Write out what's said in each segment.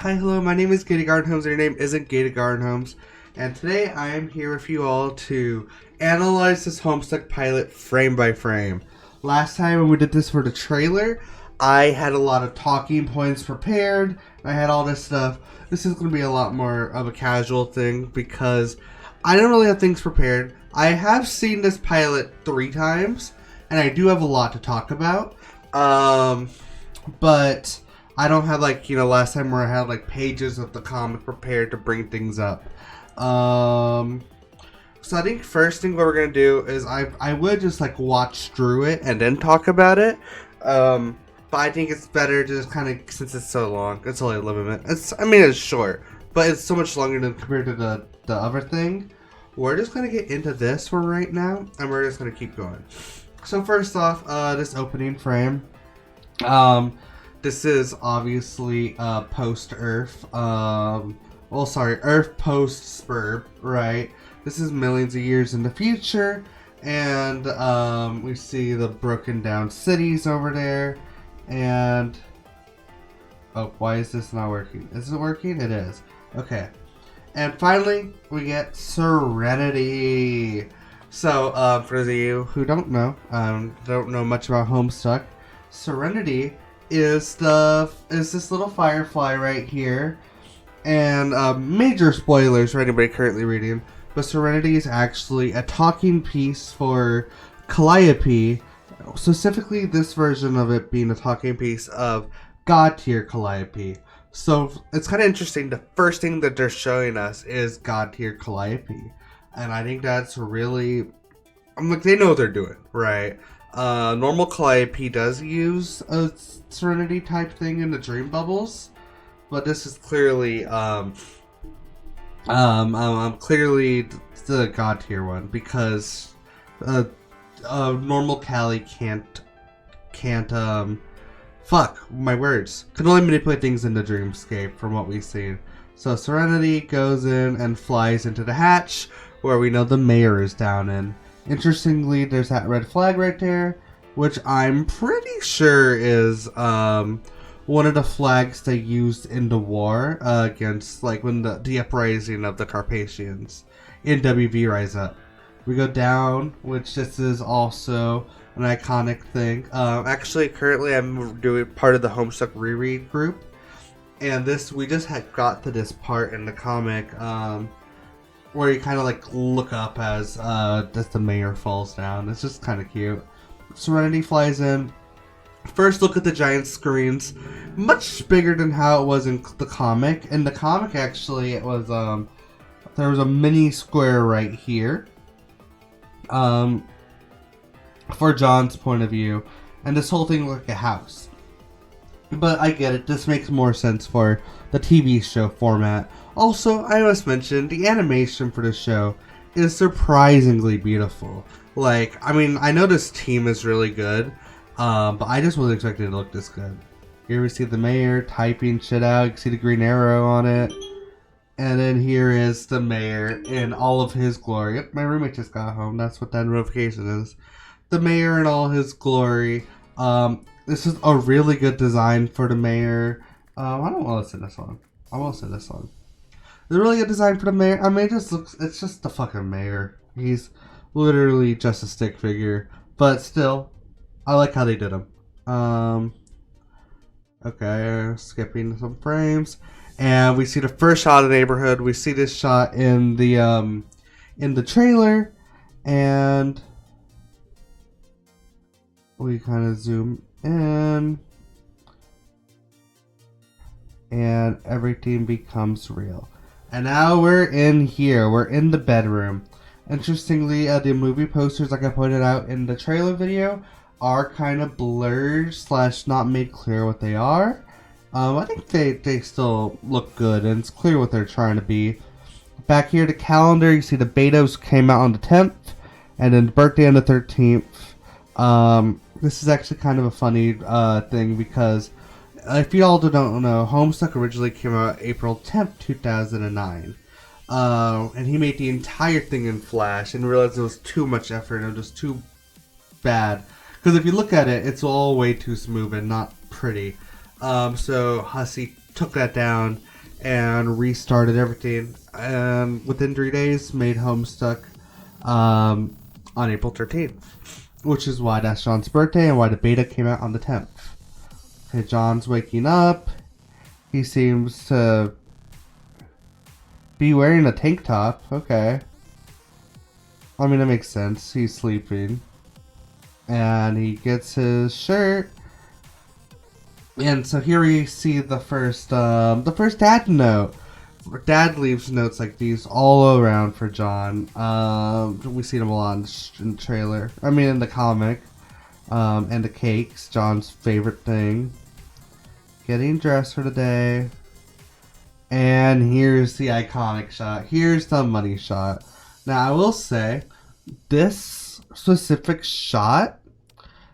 Hi, hello, my name is Gator Garden Homes, and your name isn't Gator Garden Homes. And today I am here with you all to analyze this Homestuck pilot frame by frame. Last time when we did this for the trailer, I had a lot of talking points prepared. I had all this stuff. This is going to be a lot more of a casual thing because I don't really have things prepared. I have seen this pilot 3 times, and I do have a lot to talk about. But I don't have last time where I had pages of the comic prepared to bring things up. So I think first thing what we're gonna do is I would just watch through it and then talk about it. But I think it's better to just kind of, since it's so long, it's only 11 minutes. It's short, but it's so much longer than compared to the other thing. We're just gonna get into this for right now, and we're just gonna keep going. So first off, this opening frame. This is obviously post-Earth. Earth post-Spurb, right? This is millions of years in the future, and we see the broken down cities over there, and oh, why is this not working? Is it working? It is. Okay. And finally, we get Serenity. So, for those of you who don't know much about Homestuck, Serenity is this little firefly right here, and major spoilers for anybody currently reading, but Serenity is actually a talking piece for Calliope, specifically this version of it being a talking piece of God tier Calliope. So it's kind of interesting. The first thing that they're showing us is God tier Calliope, and I think that's really, they know what they're doing, right? Normal Calliope does use a Serenity type thing in the dream bubbles, but this is clearly clearly the God tier one, because normal Callie can't fuck my words, can only manipulate things in the dreamscape from what we've seen. So Serenity goes in and flies into the hatch where we know the mayor is down in. Interestingly, there's that red flag right there, which I'm pretty sure is one of the flags they used in the war against, when the uprising of the Carpathians in WV Rise Up. We go down, which this is also an iconic thing. Actually, currently I'm doing part of the Homestuck reread group, and we just got to this part in the comic where you kind of look up as the mayor falls down. It's just kind of cute. Serenity flies in. First look at the giant screens, much bigger than how it was in the comic. In the comic, actually, it was there was a mini square right here, for John's point of view, and this whole thing looked like a house. But I get it, this makes more sense for the TV show format. Also, I must mention, the animation for the show is surprisingly beautiful. I know this team is really good, but I just wasn't expecting it to look this good. Here we see the mayor typing shit out. You can see the green arrow on it. And then here is the mayor in all of his glory. Yep, my roommate just got home. That's what that notification is. The mayor in all his glory. This is a really good design for the mayor. I don't want to listen to this one. I want to listen to this one. It's a really good design for the mayor. It's just the fucking mayor. He's literally just a stick figure. But still, I like how they did him. Okay, skipping some frames. And we see the first shot of the neighborhood. We see this shot in the trailer. And we kind of zoom in. And everything becomes real. And now we're in here. We're in the bedroom. Interestingly, the movie posters, like I pointed out in the trailer video, are kind of blurred / not made clear what they are. I think they still look good, and it's clear what they're trying to be. Back here, the calendar, you see the betas came out on the 10th, and then the birthday on the 13th. This is actually kind of a funny thing, because if you all don't know, Homestuck originally came out April 10th, 2009. And he made the entire thing in Flash and realized it was too much effort and it was just too bad. Because if you look at it, it's all way too smooth and not pretty. So Hussey took that down and restarted everything. And within 3 days, made Homestuck on April 13th, which is why that's John's birthday and why the beta came out on the 10th. Okay, John's waking up. He seems to be wearing a tank top. Okay. I mean, that makes sense. He's sleeping. And he gets his shirt. And so here we see the first dad note. Dad leaves notes like these all around for John. We see them a lot in the trailer. I mean, in the comic. And the cakes, John's favorite thing. Getting dressed for the day. And here's the iconic shot. Here's the money shot. Now, I will say, this specific shot,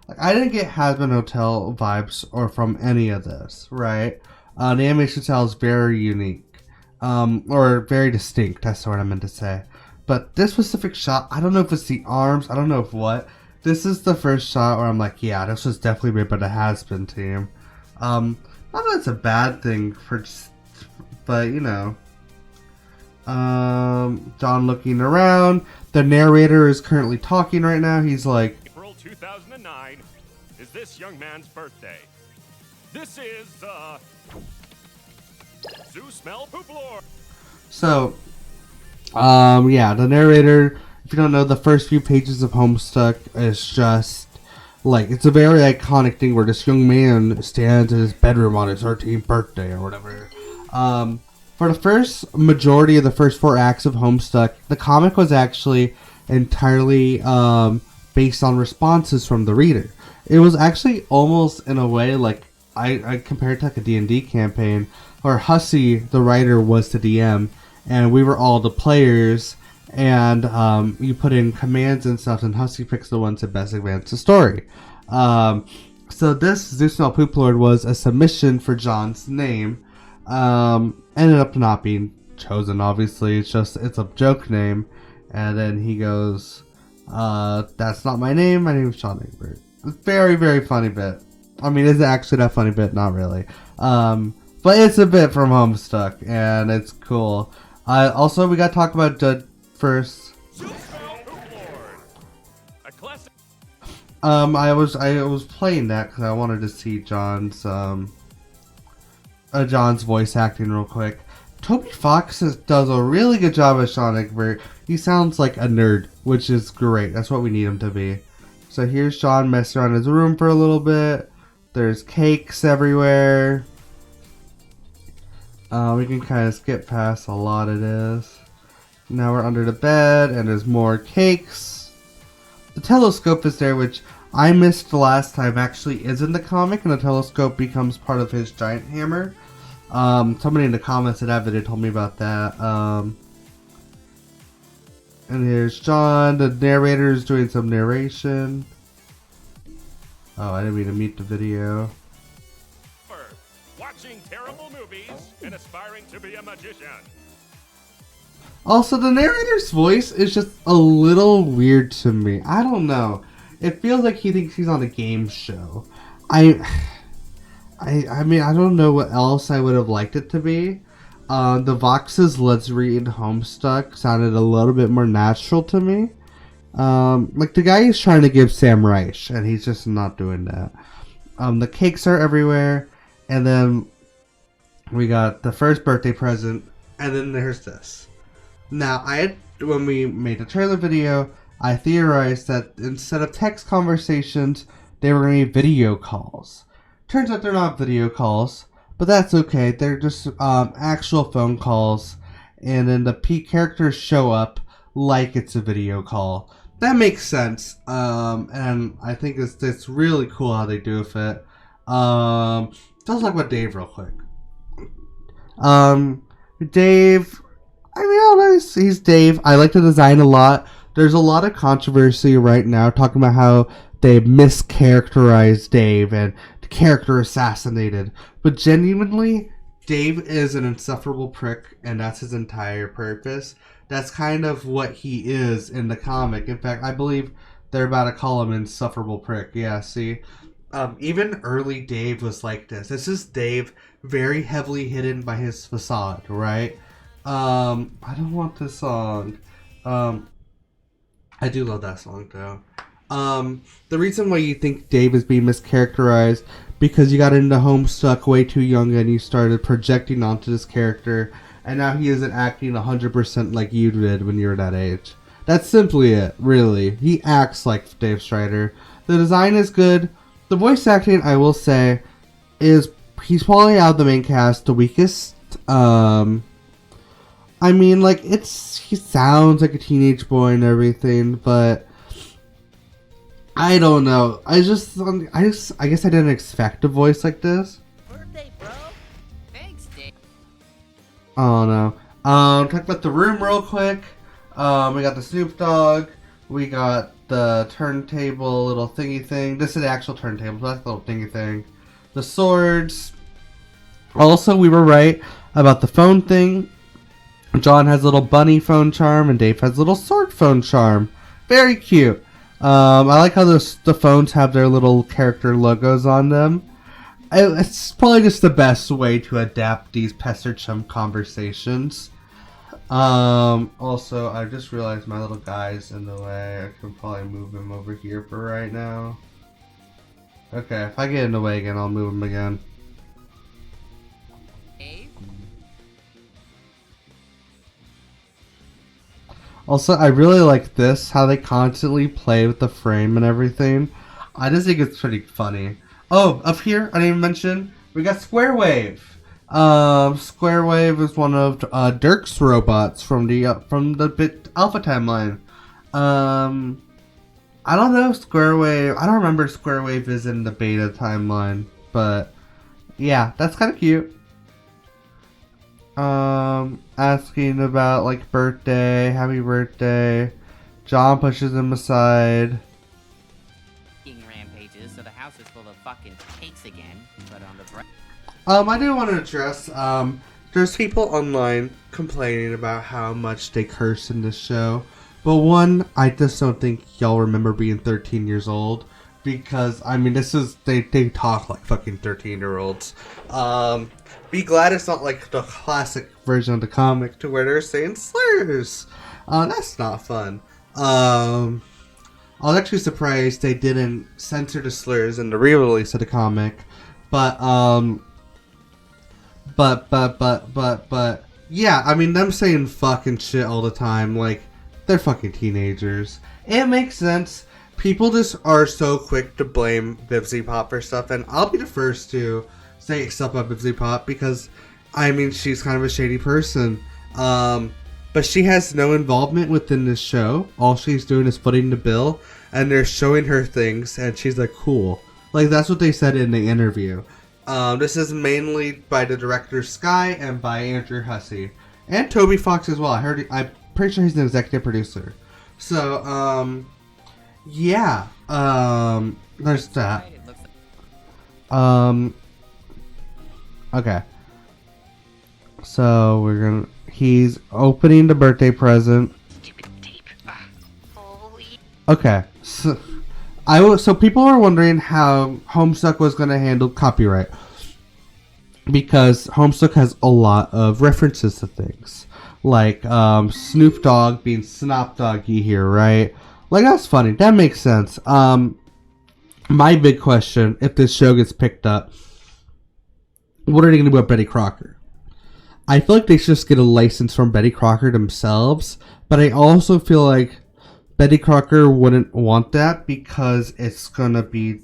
like, I didn't get Hazbin Hotel vibes or from any of this, right? The animation style is very unique. Or very distinct, that's what I meant to say. But this specific shot, I don't know if it's the arms, I don't know if what. This is the first shot where I'm like, yeah, this was definitely made by the Hazbin team. Not that it's a bad thing, but you know. John looking around. The narrator is currently talking right now. He's like, April 2009 is this young man's birthday. This is, Zeus Mel Pooplor. So, yeah, the narrator, if you don't know, the first few pages of Homestuck is just, like, it's a very iconic thing where this young man stands in his bedroom on his 13th birthday or whatever. For the first majority of the first 4 acts of Homestuck, the comic was actually entirely based on responses from the reader. It was actually almost in a way like I compared to like a D&D campaign where Hussey, the writer, was the DM and we were all the players, and you put in commands and stuff and Hussey picks the ones that best advance the story. So this Zeus Mel Pooplord was a submission for John's name. Ended up not being chosen, obviously. It's a joke name. And then he goes, that's not my name. My name is Sean Egbert. It's very, very funny bit. I mean, is it actually that funny bit? Not really. But it's a bit from Homestuck, and it's cool. Also, we got to talk about the first. I was playing that because I wanted to see John's voice acting real quick. Toby Fox does a really good job as Sean Egbert. He sounds like a nerd, which is great. That's what we need him to be. So here's Sean messing around his room for a little bit. There's cakes everywhere. We can kind of skip past a lot of this. Now we're under the bed and there's more cakes. The telescope is there, which I missed the last time, actually is in the comic, and the telescope becomes part of his giant hammer. Somebody in the comments at that video told me about that. And here's John, the narrator is doing some narration. Oh, I didn't mean to mute the video. Watching terrible movies and aspiring to be a magician. Also, the narrator's voice is just a little weird to me. I don't know. It feels like he thinks he's on a game show. I mean, I don't know what else I would have liked it to be. The Vox's Let's Read Homestuck sounded a little bit more natural to me. Like, the guy is trying to give Sam Reich, and he's just not doing that. The cakes are everywhere, and then we got the first birthday present, and then there's this. Now, when we made the trailer video, I theorized that instead of text conversations, they were going to be video calls. Turns out they're not video calls, but that's okay. They're just actual phone calls, and then the characters show up like it's a video call. That makes sense, and I think it's really cool how they do with it. Let's talk about Dave real quick. Dave, I mean, he's Dave. I like the design a lot. There's a lot of controversy right now talking about how they mischaracterized Dave and the character assassinated. But genuinely, Dave is an insufferable prick, and that's his entire purpose. That's kind of what he is in the comic. In fact, I believe they're about to call him insufferable prick. Yeah, see? Even early Dave was like this. This is Dave very heavily hidden by his facade, right? I don't want this song. I do love that song though. The reason why you think Dave is being mischaracterized because you got into Homestuck way too young and you started projecting onto this character, and now he isn't acting 100% like you did when you were that age. That's simply it, really. He acts like Dave Strider. The design is good. The voice acting, I will say, is he's probably out of the main cast the weakest. I mean, like, he sounds like a teenage boy and everything, but I don't know. I guess I didn't expect a voice like this. Birthday, bro. Thanks, Dave. Oh no. Talk about the room real quick. We got the Snoop Dogg. We got the turntable little thingy thing. This is the actual turntable, so that's the little thingy thing. The swords. Also, we were right about the phone thing. John has a little bunny phone charm, and Dave has a little sword phone charm. Very cute. I like how the phones have their little character logos on them. It's probably just the best way to adapt these Pester Chum conversations. Also, I just realized my little guy's in the way. I can probably move him over here for right now. Okay, if I get in the way again, I'll move him again. Also, I really like this, how they constantly play with the frame and everything. I just think it's pretty funny. Oh, up here, I didn't even mention, we got Square Wave. Square Wave is one of Dirk's robots from the bit alpha timeline. I don't know Square Wave. I don't remember Square Wave is in the beta timeline, but yeah, that's kind of cute. Asking about like birthday, happy birthday. John pushes him aside. Rampages, so the house is full of fucking cakes again, but on the I do want to address, there's people online complaining about how much they curse in this show. But one, I just don't think y'all remember being 13 years old. Because, I mean, they talk like fucking 13-year-olds. Be glad it's not like the classic version of the comic to where they're saying slurs. That's not fun. I was actually surprised they didn't censor the slurs in the re-release of the comic. But, yeah, I mean, them saying fucking shit all the time, like, they're fucking teenagers. It makes sense. People just are so quick to blame Bibsy Pop for stuff, and I'll be the first to say stuff about Bibsy Pop because, I mean, she's kind of a shady person. But she has no involvement within this show. All she's doing is footing the bill, and they're showing her things, and she's like, cool. Like, that's what they said in the interview. This is mainly by the director Sky and by Andrew Hussey. And Toby Fox as well. I'm pretty sure he's an executive producer. So, yeah, there's that. Okay. So he's opening the birthday present. Okay, so people were wondering how Homestuck was going to handle copyright. Because Homestuck has a lot of references to things. Like, Snoop Dogg being Snop Doggy here, right? Like, that's funny. That makes sense. My big question, if this show gets picked up, what are they going to do about Betty Crocker? I feel like they should just get a license from Betty Crocker themselves, but I also feel like Betty Crocker wouldn't want that because it's going to be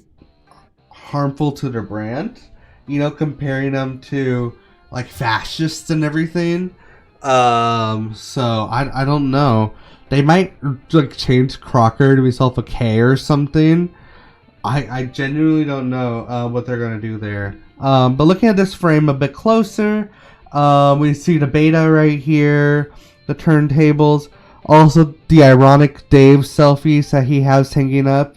harmful to their brand. You know, comparing them to, like, fascists and everything. So, I don't know. They might, like, change Crocker to himself a K or something. I genuinely don't know what they're going to do there. But looking at this frame a bit closer, we see the beta right here, the turntables, also the ironic Dave selfies that he has hanging up.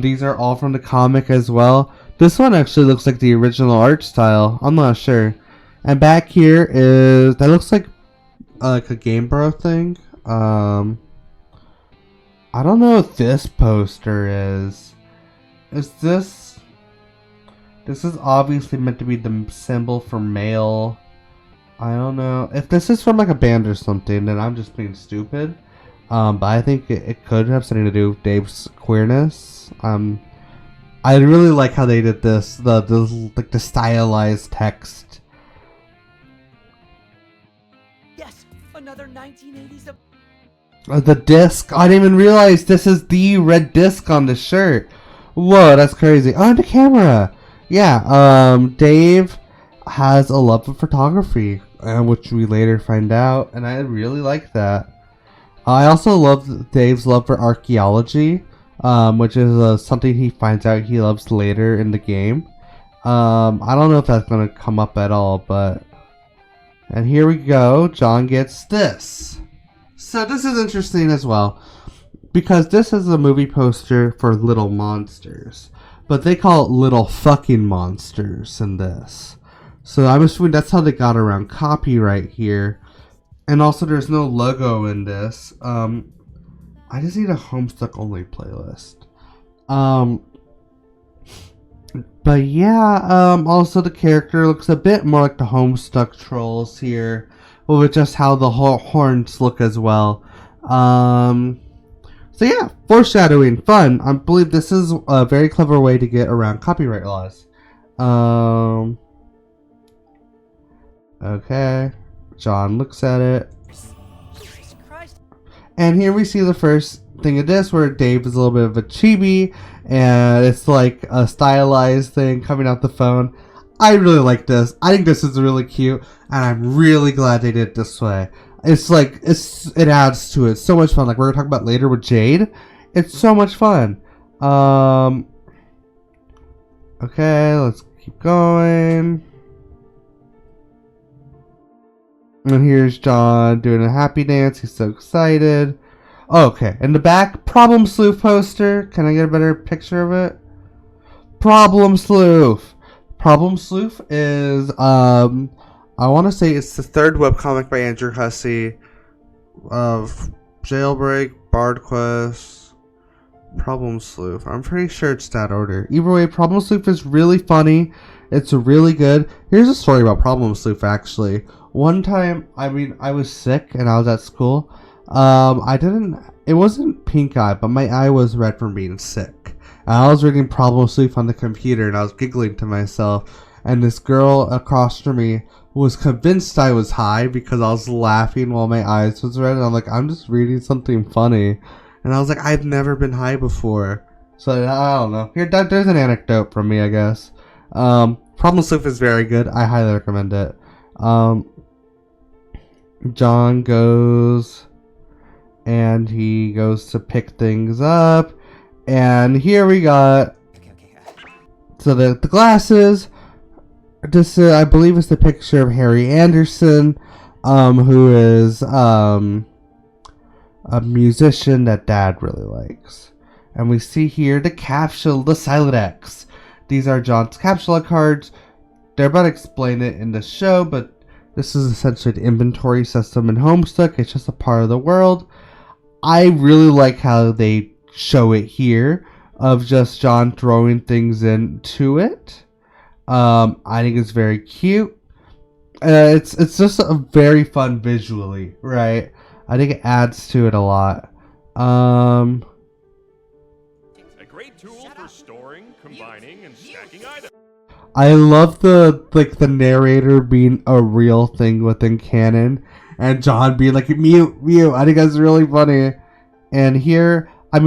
These are all from the comic as well. This one actually looks like the original art style. I'm not sure. And back here is, that looks like a Game Bro thing. I don't know what this poster is. Is this This is obviously meant to be the symbol for male. I don't know. If this is from like a band or something, then I'm just being stupid. But I think it could have something to do with Dave's queerness. I really like how they did this. The stylized text. Yes, another 1980s. The disc. I didn't even realize this is the red disc on the shirt. Whoa, that's crazy. Oh, the camera. Yeah. Dave has a love of photography, which we later find out, and I really like that. I also love Dave's love for archaeology, which is something he finds out he loves later in the game. I don't know if that's going to come up at all, but... And here we go. John gets this. So this is interesting as well, because this is a movie poster for Little Monsters, but they call it Little Fucking Monsters in this. So I'm assuming that's how they got around copyright here. And also there's no logo in this. I just need a Homestuck only playlist. But yeah, also the character looks a bit more like the Homestuck trolls here, with just how the horns look as well. So yeah, foreshadowing, fun. I believe this is a very clever way to get around copyright laws. Okay, John looks at it. Jesus Christ. And here we see the first thing of this, where Dave is a little bit of a chibi, and it's like a stylized thing coming out the phone. I really like this. I think this is really cute, and I'm really glad they did it this way. It's like, it adds to it. So much fun. Like we're gonna talk about later with Jade. It's so much fun. Okay, let's keep going. And here's John doing a happy dance. He's so excited. Okay, in the back, Problem Sleuth poster. Can I get a better picture of it? Problem Sleuth. Problem Sleuth is, I want to say it's the third webcomic by Andrew Hussey of Jailbreak, Bard Quest, Problem Sleuth. I'm pretty sure it's that order. Either way, Problem Sleuth is really funny. It's really good. Here's a story about Problem Sleuth, actually. One time, I was sick and I was at school. It wasn't pink eye, but my eye was red from being sick. And I was reading Problem Sleuth on the computer and I was giggling to myself. And this girl across from me was convinced I was high because I was laughing while my eyes was red. And I'm like, I'm just reading something funny. And I was like, I've never been high before. So I don't know. Here, there's an anecdote from me, I guess. Problem Sleuth is very good. I highly recommend it. John goes and he goes to pick things up, and here we got so the glasses. This I believe is the picture of Harry Anderson, who is a musician that Dad really likes. And we see here the capsule, the Silent X. These are John's capsule cards. They're about to explain it in the show, but this is essentially the inventory system in Homestuck. It's just a part of the world. I really like how they show it here, of just John throwing things into it. I think it's very cute. It's just a very fun visually, right? I think it adds to it a lot. A great tool for storing, combining, and stacking items. I love the narrator being a real thing within canon, and John being like mute. I think that's really funny. And here, I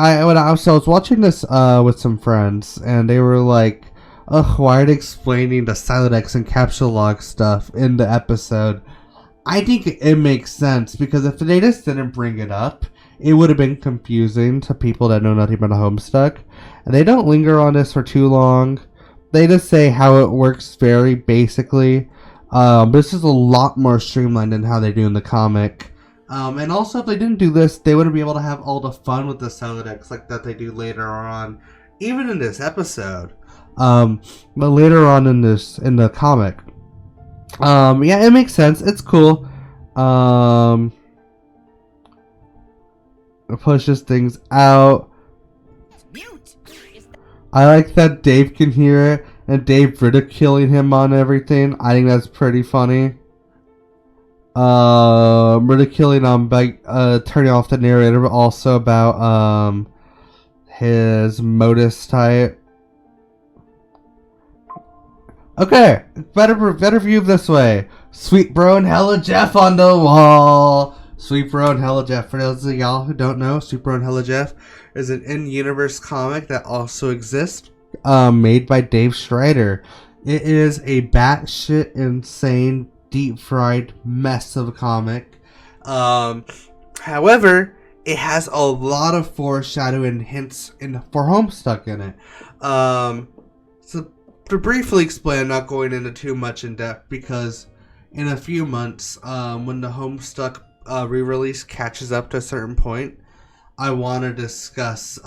was watching this with some friends, and they were like, "Ugh, why are they explaining the Silent X and Capsule Log stuff in the episode?" I think it makes sense, because if they just didn't bring it up, it would have been confusing to people that know nothing about Homestuck. And they don't linger on this for too long. They just say how it works very basically. This is a lot more streamlined than how they do in the comic. And also, if they didn't do this, they wouldn't be able to have all the fun with the Silent X like that they do later on, even in this episode. But later on in the comic. Yeah, it makes sense. It's cool. It pushes things out. I like that Dave can hear it and Dave ridiculing him on everything. I think that's pretty funny. Ridiculing on by turning off the narrator, but also about his modus type. Okay, better view this way. Sweet Bro and Hella Jeff on the wall. Sweet Bro and Hella Jeff. For those of y'all who don't know, Sweet Bro and Hella Jeff is an in-universe comic that also exists, made by Dave Strider. It is a batshit insane, deep-fried mess of a comic. However, it has a lot of foreshadowing hints for Homestuck in it. So to briefly explain, I'm not going into too much in depth because in a few months, when the Homestuck re-release catches up to a certain point, I want to discuss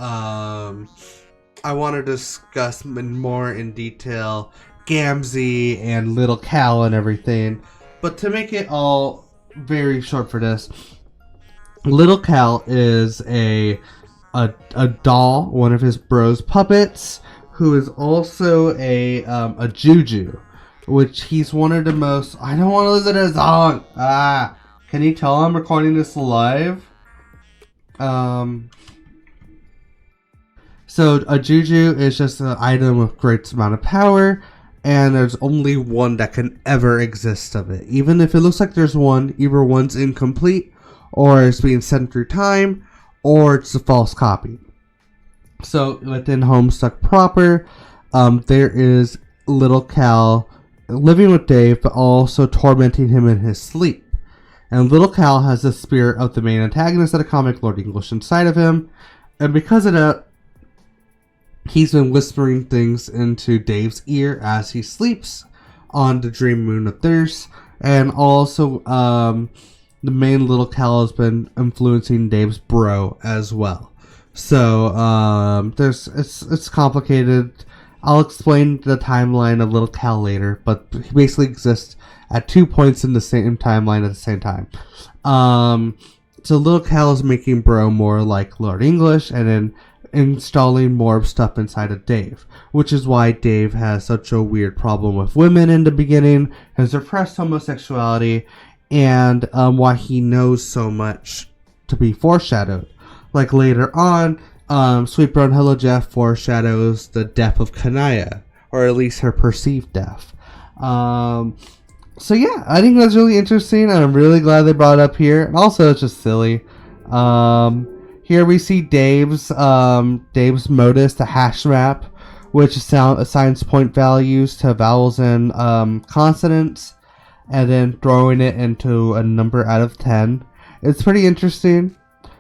more in detail Gamzee and Little Cal and everything. But to make it all very short for this, Little Cal is a doll, one of his bros' puppets, who is also a juju, which he's one of the most. I don't want to listen to his song. Can you tell I'm recording this live? So a juju is just an item with great amount of power, and there's only one that can ever exist of it. Even if it looks like there's one, either one's incomplete, or it's being sent through time, or it's a false copy. So within Homestuck proper, there is Little Cal living with Dave, but also tormenting him in his sleep. And Little Cal has the spirit of the main antagonist of the comic, Lord English, inside of him. And because of that, he's been whispering things into Dave's ear as he sleeps on the Dream Moon of Thirst. And also, the main Little Cal has been influencing Dave's bro as well. So, it's complicated. I'll explain the timeline of Little Cal later, but he basically exists at 2 points in the same timeline at the same time. So Little Cal is making bro more like Lord English, and then installing more stuff inside of Dave, which is why Dave has such a weird problem with women in the beginning, his repressed homosexuality, and why he knows so much to be foreshadowed. Like later on, Sweet Bro and Hello Jeff foreshadows the death of Kanaya, or at least her perceived death. So yeah, I think that's really interesting, and I'm really glad they brought it up here. And also, it's just silly. Here we see Dave's modus, the hash map, which assigns point values to vowels and consonants, and then throwing it into a number out of 10. It's pretty interesting.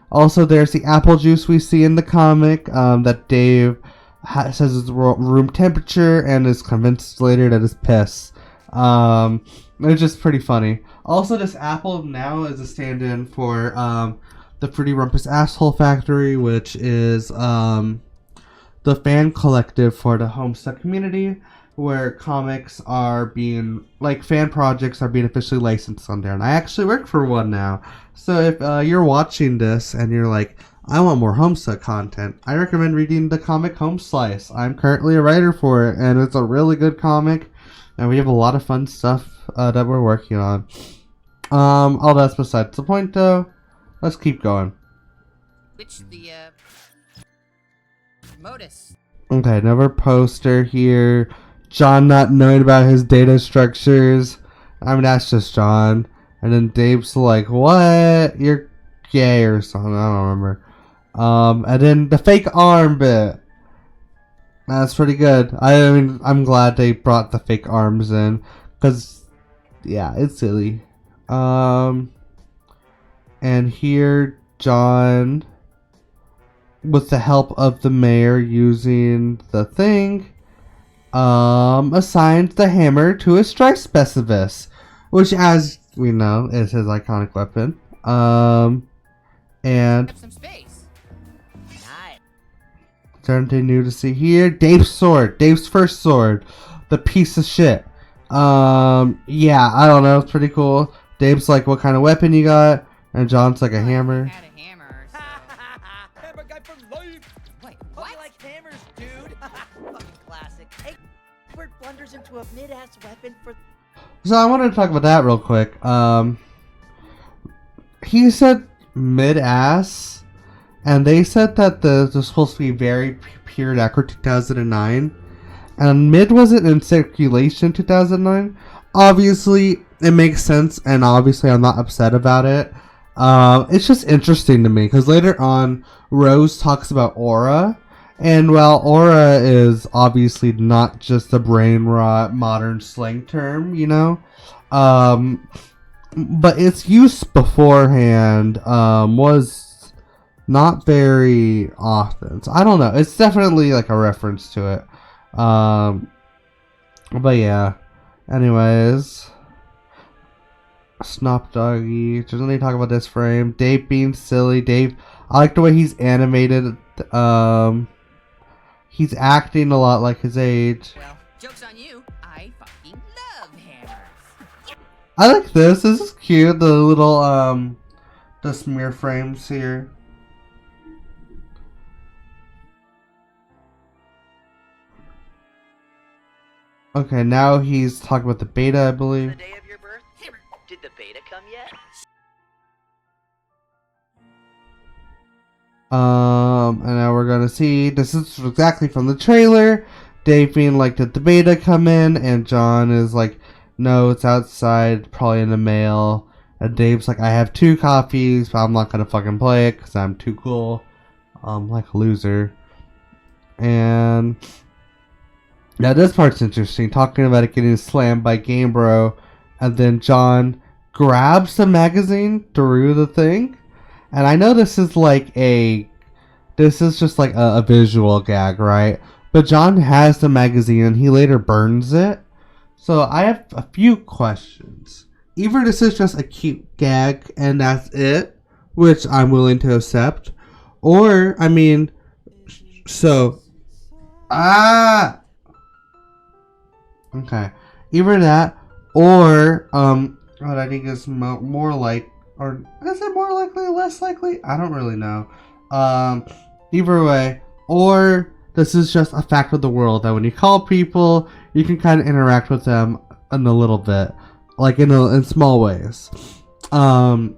Also, there's the apple juice we see in the comic that Dave says is room temperature and is convinced later that it's piss. It's just pretty funny. Also, this apple now is a stand-in for the Fruity Rumpus Asshole Factory, which is the fan collective for the Homestuck community, where comics are being, like, fan projects are being officially licensed on there. And I actually work for one now. So if you're watching this and you're like, I want more Homestuck content, I recommend reading the comic HOMESLICE. I'm currently a writer for it, and it's a really good comic, and we have a lot of fun stuff that we're working on. All that's besides the point, though. Let's keep going. Which the modus. Okay, another poster here. John not knowing about his data structures. I mean, that's just John. And then Dave's like, what? You're gay or something. I don't remember. And then the fake arm bit. That's pretty good. I mean, I'm glad they brought the fake arms in. Because, yeah, it's silly. And here, John, with the help of the mayor using the thing, assigned the hammer to a strike specialist, which, as we know, is his iconic weapon. And Some space. Nice. something new to see here. Dave's sword. Dave's first sword. The piece of shit. Yeah, I don't know. It's pretty cool. Dave's like, what kind of weapon you got? And John's like, a hammer. Had a hammer. So... Hammer guy for life. Wait, Oh, what? you like hammers, dude? into a mid-ass weapon for... So I wanted to talk about that real quick. He said mid-ass, and they said that this was supposed to be very pure Necro 2009, and mid wasn't in circulation 2009. Obviously, it makes sense, and obviously I'm not upset about it. It's just interesting to me, because later on, Rose talks about aura, and while aura is obviously not just a brain rot modern slang term, you know, but its use beforehand was not very often. So I don't know. It's definitely like a reference to it. But yeah. Anyways. Snop Doggy. Doesn't he talk about this frame? Dave being silly. Dave, I like the way he's animated. He's acting a lot like his age. Well, joke's on you. I fucking love hammers. I like this. This is cute. The little, the smear frames here. Okay, now he's talking about the beta, I believe. The day of your birth? Did the beta come yet? And now we're gonna see, this is exactly from the trailer. Dave being like, did the beta come in? And John is like, no, it's outside, probably in the mail. And Dave's like, I have 2 copies, but I'm not gonna fucking play it because I'm too cool. Like a loser. And now this part's interesting, talking about it getting slammed by Game Bro, and then John grabs the magazine through the thing. And I know this is just like a visual gag, right? But John has the magazine and he later burns it. So I have a few questions. Either this is just a cute gag and that's it, which I'm willing to accept. Or, I mean, so... Okay. Either that, or, what I think is more like, or is it more likely, less likely? I don't really know. Either way, or this is just a fact of the world that when you call people, you can kind of interact with them in a little bit, like in small ways. I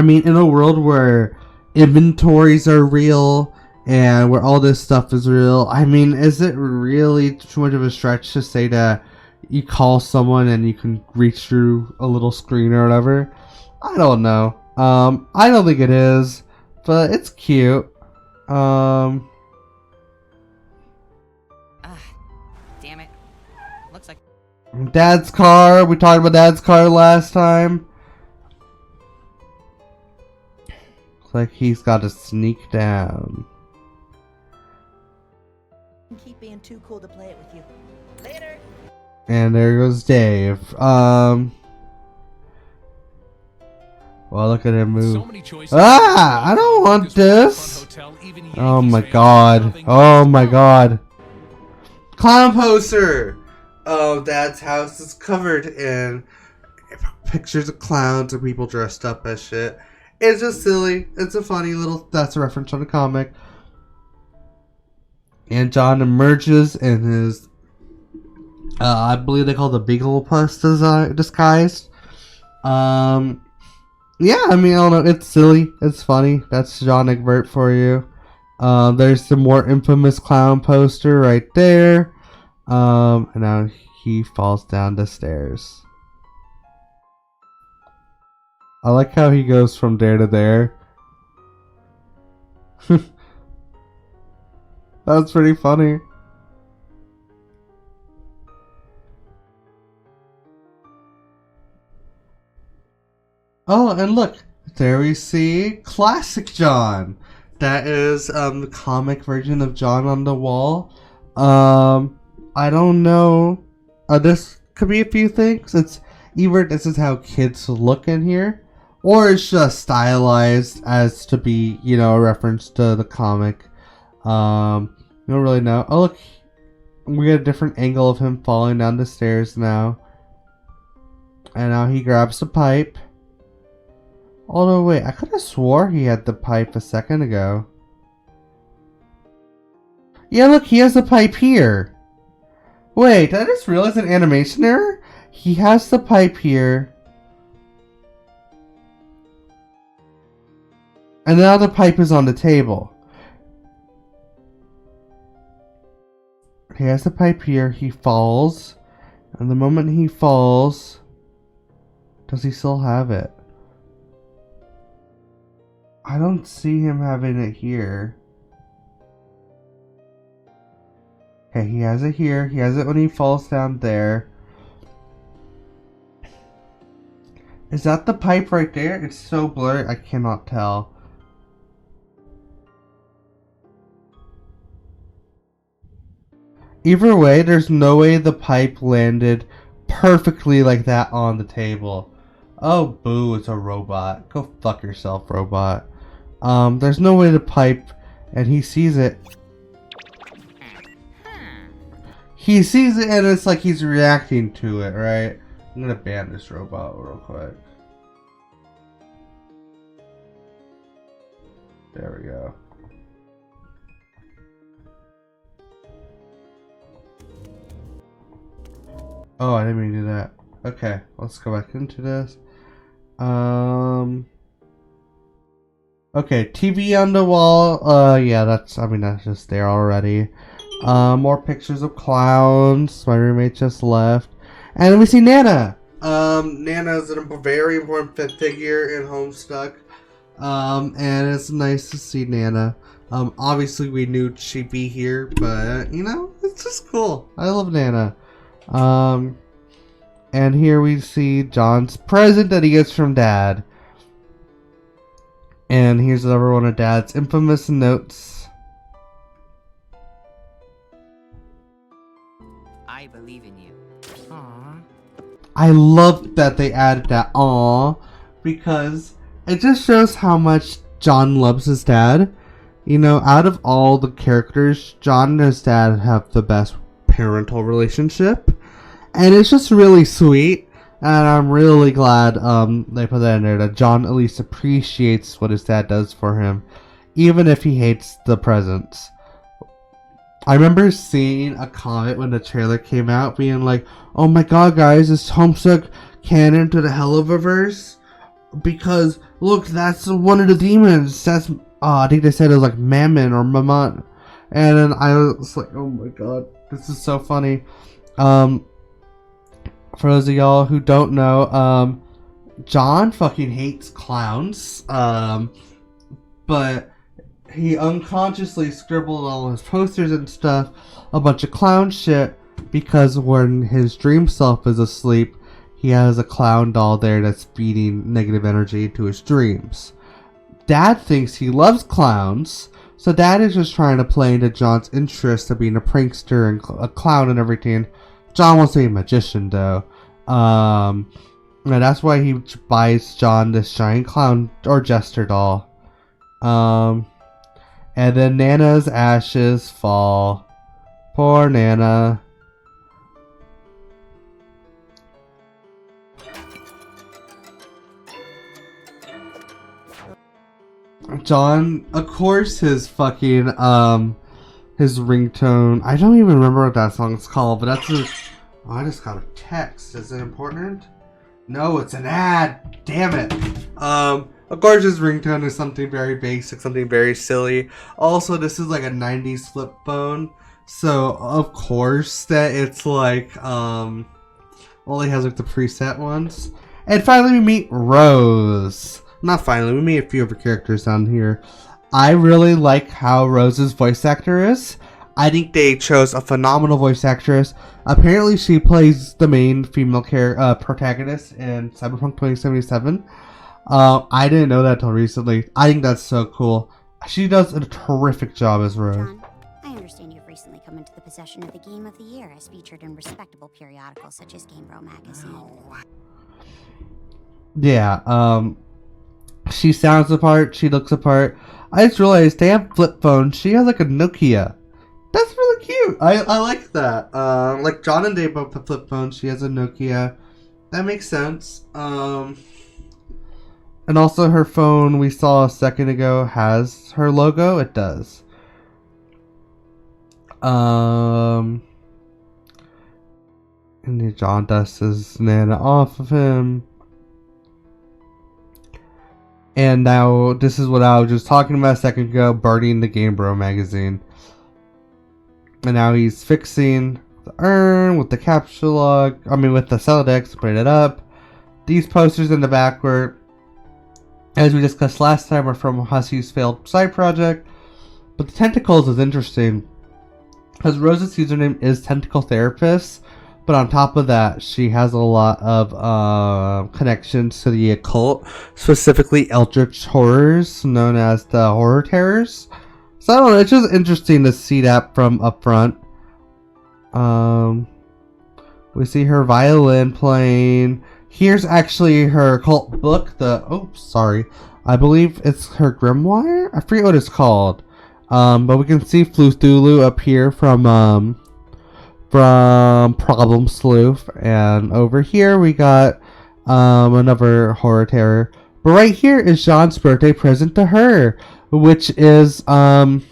mean, in a world where inventories are real and where all this stuff is real, I mean, is it really too much of a stretch to say that you call someone and you can reach through a little screen or whatever? I don't know. I don't think it is, but it's cute. Damn it. Looks like... Dad's car. We talked about Dad's car last time. Looks like he's got to sneak down. Keep being too cool to play it with you. Later. And there goes Dave. Well, look at him move. I don't want this. Oh my god. Oh my god. Clown poster of Dad's house is covered in pictures of clowns and people dressed up as shit. It's just silly. It's a funny little, that's a reference on the comic. And John emerges in his, I believe they call the Beagle Plus disguise. Yeah, I mean, I don't know. It's silly. It's funny. That's John Egbert for you. There's the more infamous clown poster right there. And now he falls down the stairs. I like how he goes from there to there. That's pretty funny. Oh, and look, there we see Classic John. That is the comic version of John on the wall. I don't know. This could be a few things. It's either this is how kids look in here, or it's just stylized as to be, you know, a reference to the comic. You don't really know. Oh, look, we get a different angle of him falling down the stairs now. And now he grabs the pipe. Oh no, wait, I could have swore he had the pipe a second ago. Yeah, look, he has the pipe here. Wait, I just realized an animation error? He has the pipe here. And now the pipe is on the table. He has the pipe here. He falls. And the moment he falls... Does he still have it? I don't see him having it here. Okay, he has it here. He has it when he falls down there. Is that the pipe right there? It's so blurry, I cannot tell. Either way, there's no way the pipe landed perfectly like that on the table. Oh, boo, it's a robot. Go fuck yourself, robot. There's no way the pipe, and he sees it. He sees it and it's like he's reacting to it, right? I'm gonna ban this robot real quick. There we go. Oh, I didn't mean to do that. Okay, let's go back into this. Okay, TV on the wall. Yeah, that's just there already. More pictures of clowns. My roommate just left. And then we see Nana. Nana is a very important figure in Homestuck. And it's nice to see Nana. Obviously we knew she'd be here, but, you know, it's just cool. I love Nana. And here we see John's present that he gets from Dad. And here's another one of Dad's infamous notes. I believe in you. Aww. I love that they added that "aww" because it just shows how much John loves his dad. You know, out of all the characters, John and his dad have the best parental relationship. And it's just really sweet. And I'm really glad they put that in there, that John at least appreciates what his dad does for him, even if he hates the presents. I remember seeing a comment when the trailer came out being like, oh my god guys, is Homestuck canon to the Helliververse? Because look, that's one of the demons. That's I think they said it was like Mammon or Mammon. And then I was like, oh my god, this is so funny. For those of y'all who don't know, John fucking hates clowns. But he unconsciously scribbled on all his posters and stuff a bunch of clown shit because when his dream self is asleep, he has a clown doll there that's feeding negative energy to his dreams. Dad thinks he loves clowns, so Dad is just trying to play into John's interest of being a prankster and a clown and everything. John wants to be a magician though. And that's why he buys John this giant clown or jester doll. And then Nana's ashes fall. Poor Nana. John, of course, his fucking his ringtone. I don't even remember what that song's called, but that's a. Oh, I just got a text. Is it important? No, it's an ad. Damn it. Of course, his ringtone is something very basic, something very silly. Also, this is like a 90s flip phone, so of course that it's like only has like the preset ones. And finally, we meet Rose. Not finally, we meet a few of her characters down here. I really like how Rose's voice actor is. I think they chose a phenomenal voice actress. Apparently, she plays the main female protagonist in Cyberpunk 2077. I didn't know that until recently. I think that's so cool. She does a terrific job as Rose. John, I understand you've recently come into the possession of the Game of the Year as featured in respectable periodicals such as Game Bro magazine. Yeah, she sounds the part, she looks the part. I just realized they have flip phones. She has like a Nokia. That's really cute. I like that. Like John and Dave both have flip phones. She has a Nokia. That makes sense. And also her phone we saw a second ago has her logo. It does. And then John dusts his Nana off of him. And now, this is what I was just talking about a second ago, burning the Game Bro magazine. And now he's fixing the urn with the capture log, with the Celodex, putting it up. These posters in the back were, as we discussed last time, are from Hussey's failed side project. But the tentacles is interesting, because Rose's username is Tentacle Therapist, but on top of that, she has a lot of connections to the occult, specifically eldritch horrors, known as the horror terrors. So I don't know, it's just interesting to see that from up front. We see her violin playing. Here's actually her occult book. I believe it's her grimoire. I forget what it's called. But we can see Flutulu up here from Problem Sleuth, and over here we got another horror terror. But right here is Jean's birthday present to her, which is yarn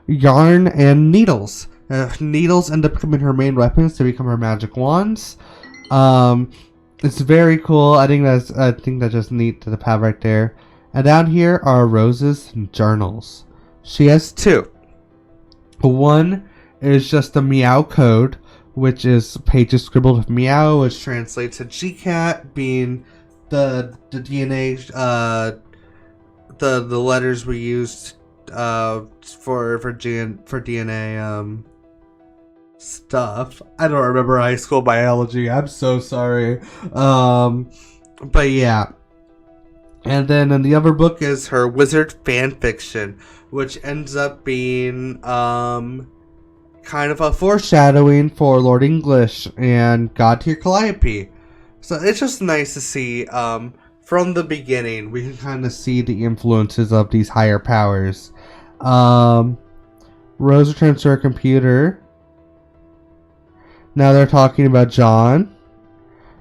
and needles. Needles end up becoming her main weapons to become her magic wands. It's very cool. I think that's just neat to the pad right there. And down here are Rose's journals. She has two. One is just the meow code, which is pages scribbled with meow, which translates to GCAT, being the DNA, the letters we used for DNA stuff. I don't remember high school biology. I'm so sorry. But yeah. And then in the other book is her wizard fan fiction, which ends up being kind of a foreshadowing for Lord English and God Tier Calliope. So it's just nice to see from the beginning we can kind of see the influences of these higher powers. Rose returns to her computer. Now they're talking about John.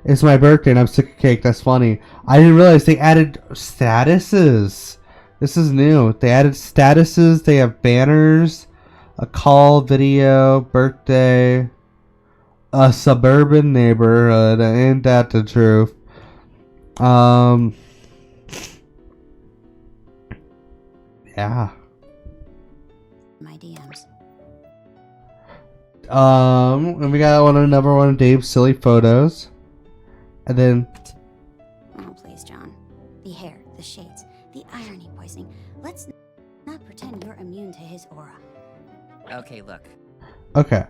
It's my birthday and I'm sick of cake. That's funny. I didn't realize they added statuses. This is new. They added statuses. They have banners, a call, video, birthday, a suburban neighborhood. Ain't that the truth? Yeah. My DMs. And we got another one of Dave's silly photos. And then... Oh, please, John. The hair, the shades, the irony poisoning. Let's not pretend you're immune to his aura. Okay, look. Okay.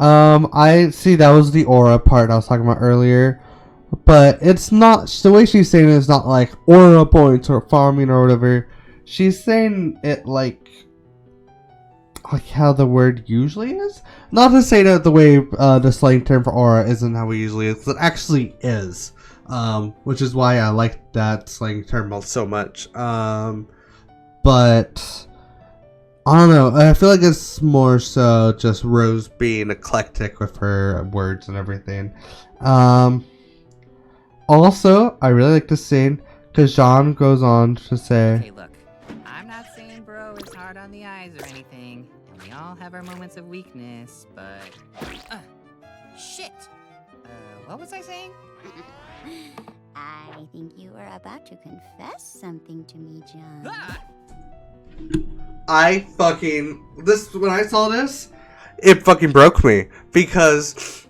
I see that was the aura part I was talking about earlier. But it's not... The way she's saying it is not like aura points or farming or whatever. She's saying it like how the word usually is. Not to say that the way the slang term for aura isn't how it usually is. It actually is. Which is why I like that slang term so much. But I don't know. I feel like it's more so just Rose being eclectic with her words and everything. Also, I really like this scene because John goes on to say... Okay, look. I'm not saying bro is hard on the eyes or anything. And we all have our moments of weakness, but... shit! What was I saying? I think you were about to confess something to me, John. When I saw this, it fucking broke me. Because,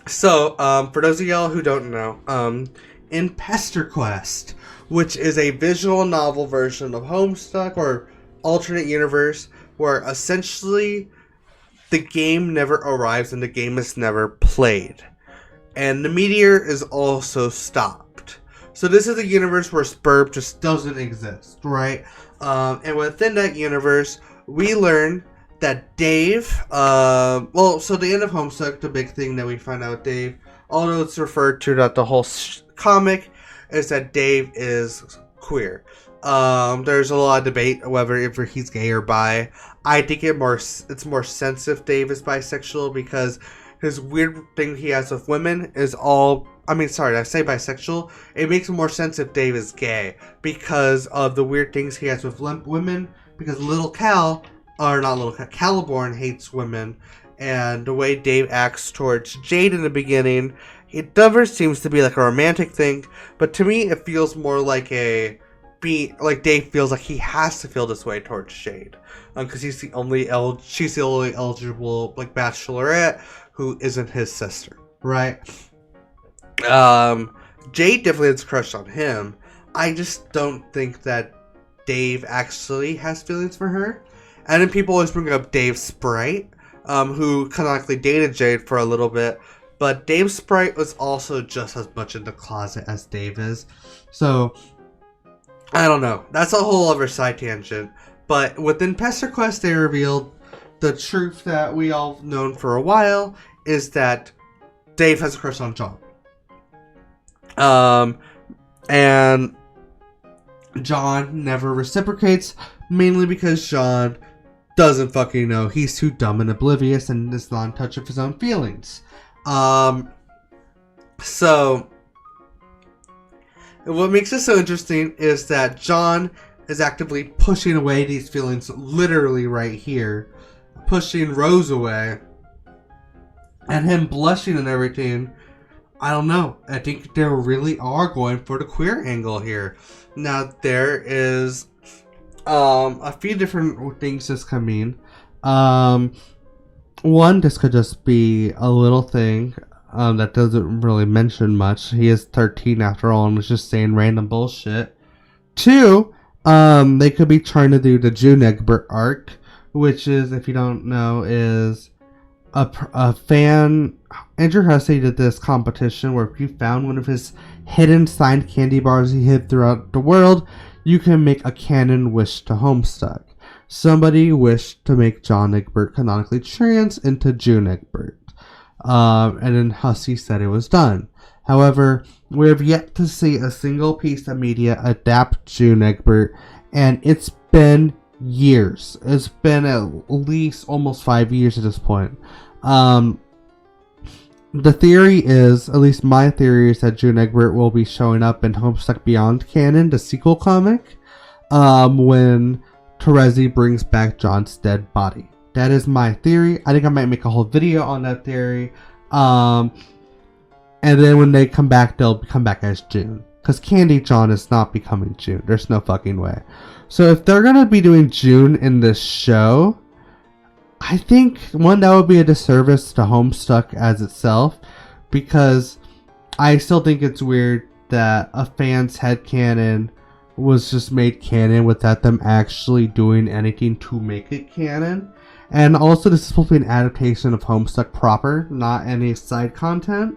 for those of y'all who don't know, in Pester Quest, which is a visual novel version of Homestuck or alternate universe, where essentially the game never arrives and the game is never played. And the meteor is also stopped. So this is a universe where Spurb just doesn't exist, right? And within that universe, we learn that Dave, so the end of Homestuck, the big thing that we find out Dave, although it's referred to that the whole comic, is that Dave is queer. There's a lot of debate whether if he's gay or bi. I think it's more sense if Dave is bisexual because his weird thing he has with women is all... I say bisexual. It makes more sense if Dave is gay because of the weird things he has with women. Because Caliborn hates women, and the way Dave acts towards Jade in the beginning, it never seems to be like a romantic thing, but to me it feels more like Dave feels like he has to feel this way towards Jade, because she's the only eligible like bachelorette who isn't his sister, right? Jade definitely has a crush on him. I just don't think that Dave actually has feelings for her. And then people always bring up Dave Sprite, who canonically dated Jade for a little bit. But Dave Sprite was also just as much in the closet as Dave is. So, I don't know. That's a whole other side tangent. But within Pester Quest, they revealed the truth that we all known for a while is that Dave has a crush on John. And John never reciprocates, mainly because John doesn't fucking know. He's too dumb and oblivious and is not in touch with his own feelings. So what makes it so interesting is that John is actively pushing away these feelings, literally right here, pushing Rose away, and him blushing and everything. I don't know. I think they really are going for the queer angle here. Now, there is a few different things this can mean. One, this could just be a little thing that doesn't really mention much. He is 13 after all and was just saying random bullshit. Two, they could be trying to do the June Egbert arc, which is, if you don't know, is a fan. Andrew Hussey did this competition where if you found one of his hidden signed candy bars he hid throughout the world, you can make a canon wish to Homestuck. Somebody wished to make John Egbert canonically trans into June Egbert. And then Hussey said it was done. However, we have yet to see a single piece of media adapt June Egbert, and it's been years. It's been at least almost 5 years at this point. The theory is, at least my theory, is that June Egbert will be showing up in Homestuck Beyond canon, the sequel comic, when Terezi brings back John's dead body. That is my theory. I think I might make a whole video on that theory. And then when they come back, they'll come back as June. Because Candy John is not becoming June. There's no fucking way. So if they're going to be doing June in this show, I think, one, that would be a disservice to Homestuck as itself, because I still think it's weird that a fan's headcanon was just made canon without them actually doing anything to make it canon. And also, this is supposed to be an adaptation of Homestuck proper, not any side content.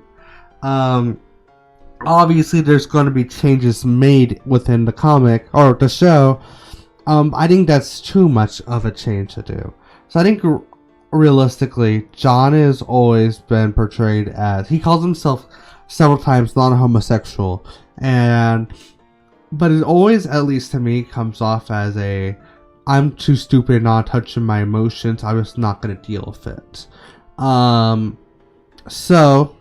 Obviously, there's going to be changes made within the comic, or the show. I think that's too much of a change to do. So I think realistically, John has always been portrayed as, he calls himself several times non-homosexual, but it always, at least to me, comes off as I'm too stupid not touching my emotions, I'm just not going to deal with it. So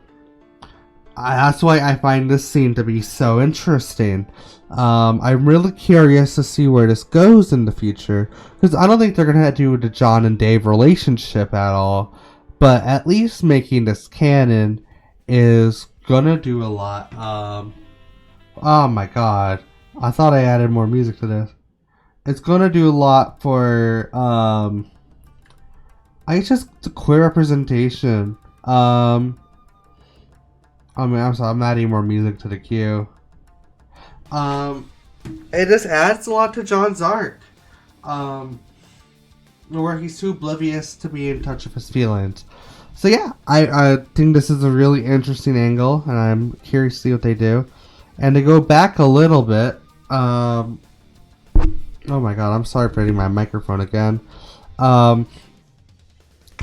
that's why I find this scene to be so interesting. I'm really curious to see where this goes in the future, because I don't think they're going to do the John and Dave relationship at all, but at least making this canon is going to do a lot. Oh my god, I thought I added more music to this. It's going to do a lot for just the queer representation. I'm sorry, I'm adding more music to the queue. It just adds a lot to John's arc. Where he's too oblivious to be in touch with his feelings. So yeah, I think this is a really interesting angle, and I'm curious to see what they do. And to go back a little bit, oh my god, I'm sorry for hitting my microphone again. To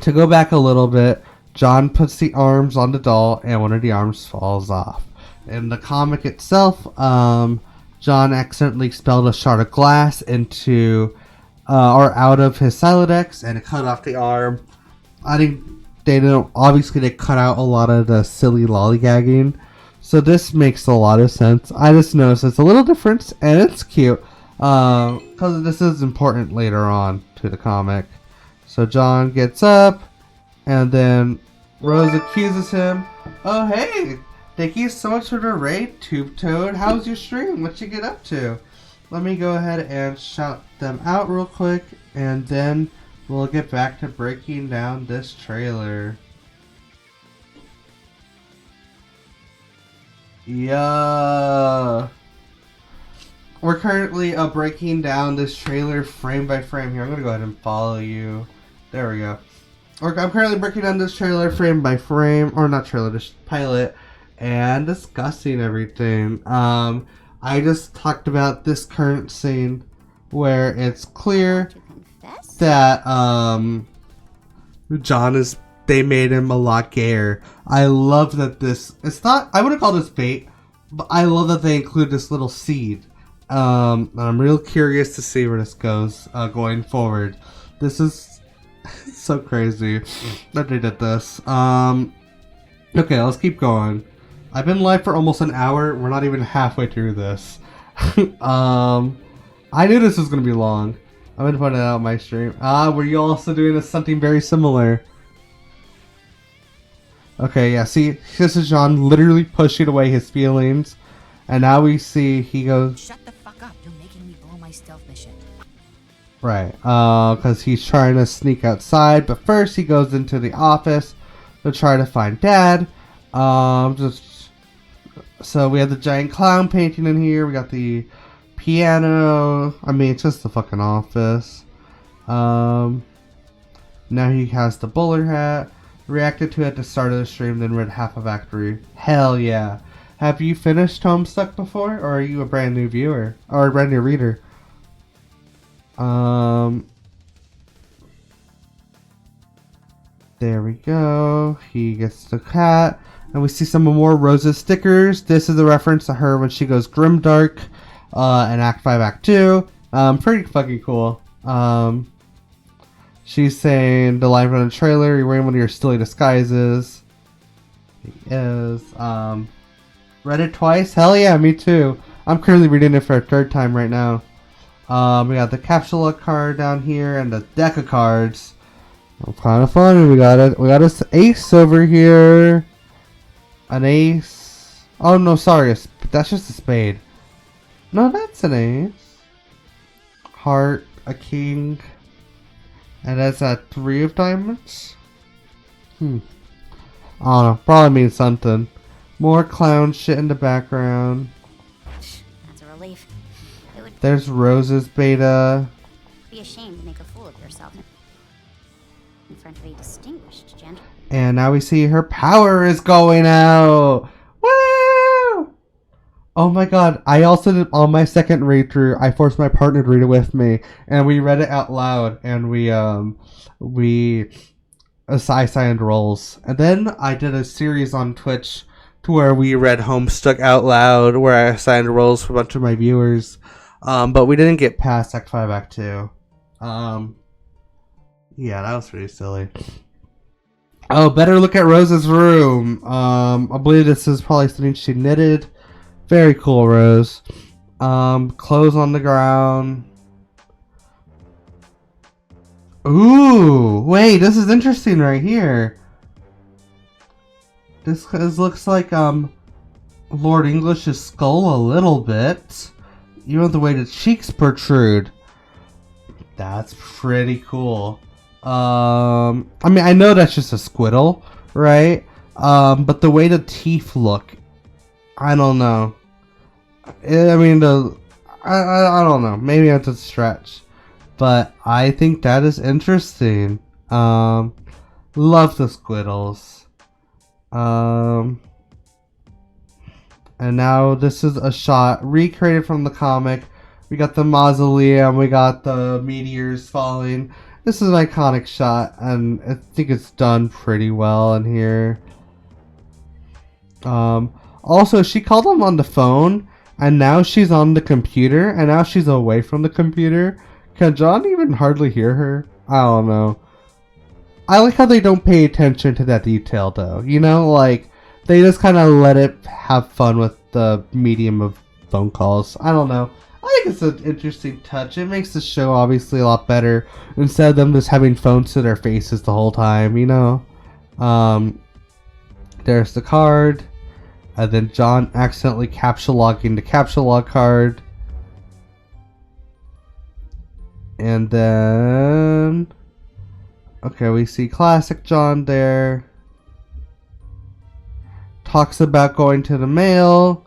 go back a little bit, John puts the arms on the doll, and one of the arms falls off. In the comic itself, John accidentally expelled a shard of glass into, or out of his Silodex, and it cut off the arm. I think obviously they cut out a lot of the silly lollygagging, so this makes a lot of sense. I just noticed it's a little different, and it's cute, because this is important later on to the comic. So John gets up, And then Rose accuses him. Oh, hey, thank you so much for the raid, Tube Toad. How's your stream? What you get up to? Let me go ahead and shout them out real quick, and then we'll get back to breaking down this trailer. Yeah. We're currently breaking down this trailer frame by frame here. I'm going to go ahead and follow you. There we go. I'm currently breaking down this trailer frame by frame, or not trailer, just pilot, and discussing everything. I just talked about this current scene where it's clear that John is, they made him a lot gayer. I love that this, it's not, I wouldn't call this bait, but I love that they include this little seed. I'm real curious to see where this goes going forward. This is so crazy that they did this. Okay, let's keep going. I've been live for almost an hour. We're not even halfway through this. I knew this was going to be long. I'm going to put it out on my stream. Were you also doing something very similar? Okay, yeah, see, this is John literally pushing away his feelings. And now we see he goes... Shut the fuck up. You're making me blow my stealth mission. Right, because he's trying to sneak outside. But first he goes into the office to try to find Dad. So we have the giant clown painting in here. We got the piano. I mean, it's just the fucking office. Now he has the bowler hat. Reacted to it at the start of the stream, then read half of Act 3. Hell yeah. Have you finished Homestuck before? Or are you a brand new viewer? Or a brand new reader? There we go. He gets the cat. And we see some more Rose's stickers. This is a reference to her when she goes grimdark in Act 5, Act 2. Pretty fucking cool. She's saying the line from the trailer, you're wearing one of your silly disguises. He is. Read it twice? Hell yeah, me too. I'm currently reading it for a third time right now. We got the capsule card down here and the deck of cards. Kind of fun. We got an ace over here. An ace. Oh no, sorry, that's just a spade. No, that's an ace. Heart, a king, and that's a 3 of diamonds. I don't know. Probably means something. More clown shit in the background. That's a relief. It would There's Rose's beta. be a shame to make a fool of yourself in front of a distinguished gentleman. And now we see her power is going out. Woo! Oh my god. I also did, on my second read through, I forced my partner to read it with me. And we read it out loud. And we assigned roles. And then I did a series on Twitch to where we read Homestuck out loud, where I assigned roles for a bunch of my viewers. But we didn't get past Act 5, Act 2. Yeah, that was pretty silly. Oh, better look at Rose's room. I believe this is probably something she knitted. Very cool, Rose. Clothes on the ground. Ooh, wait, this is interesting right here. This looks like Lord English's skull a little bit. Even the way the cheeks protrude. That's pretty cool. I mean, I know that's just a squiddle, right? But the way the teeth look, I don't know. I mean, I don't know. Maybe that's a stretch, but I think that is interesting. Love the squiddles. And now this is a shot recreated from the comic. We got the mausoleum, we got the meteors falling. This is an iconic shot, and I think it's done pretty well in here. Also, she called him on the phone, and now she's on the computer, and now she's away from the computer. Can John even hardly hear her? I don't know. I like how they don't pay attention to that detail, though. You know, like, they just kind of let it have fun with the medium of phone calls. I don't know. I think it's an interesting touch. It makes the show obviously a lot better instead of them just having phones to their faces the whole time, you know? There's the card. And then John accidentally captcha logging the captcha log card. And then... Okay, we see classic John there. Talks about going to the mail.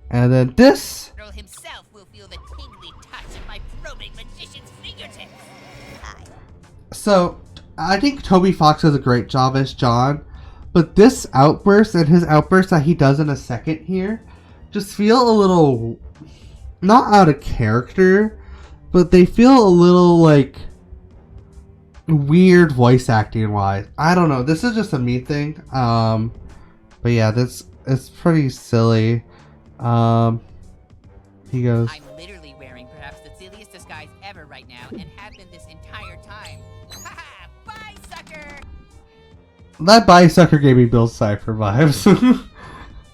And then this... Earl himself will feel the tingly touch of my probing magician's fingertips. So, I think Toby Fox does a great job as John. But this outburst and his outburst that he does in a second here just feel a little... not out of character, but they feel a little, like... weird voice acting wise. I don't know. This is just a me thing. But yeah, this is pretty silly. He goes, I'm literally wearing perhaps the silliest disguise ever right now, and have been this entire time. Haha! Bye, sucker! that bye sucker gave me Bill Cipher vibes.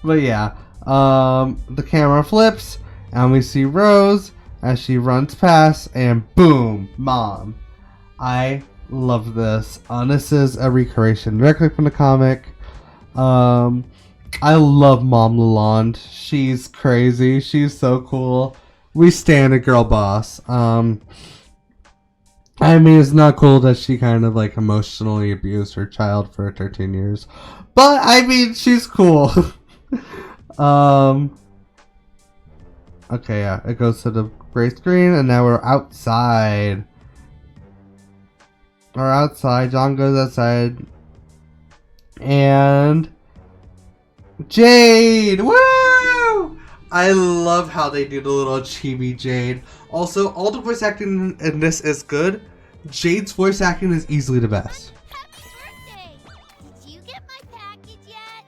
But yeah, the camera flips and we see Rose as she runs past, and boom, Mom. I love this. This is a recreation directly from the comic. I love Mom Lalonde. She's crazy. She's so cool. We stand a girl boss. I mean, it's not cool that she kind of like emotionally abused her child for 13 years. But, I mean, she's cool. Okay, yeah. It goes to the gray screen, and now we're outside. We're outside. John goes outside. And... Jade! Woo! I love how they do the little chibi Jade. Also, all the voice acting in this is good. Jade's voice acting is easily the best. Happy birthday! Did you get my package yet?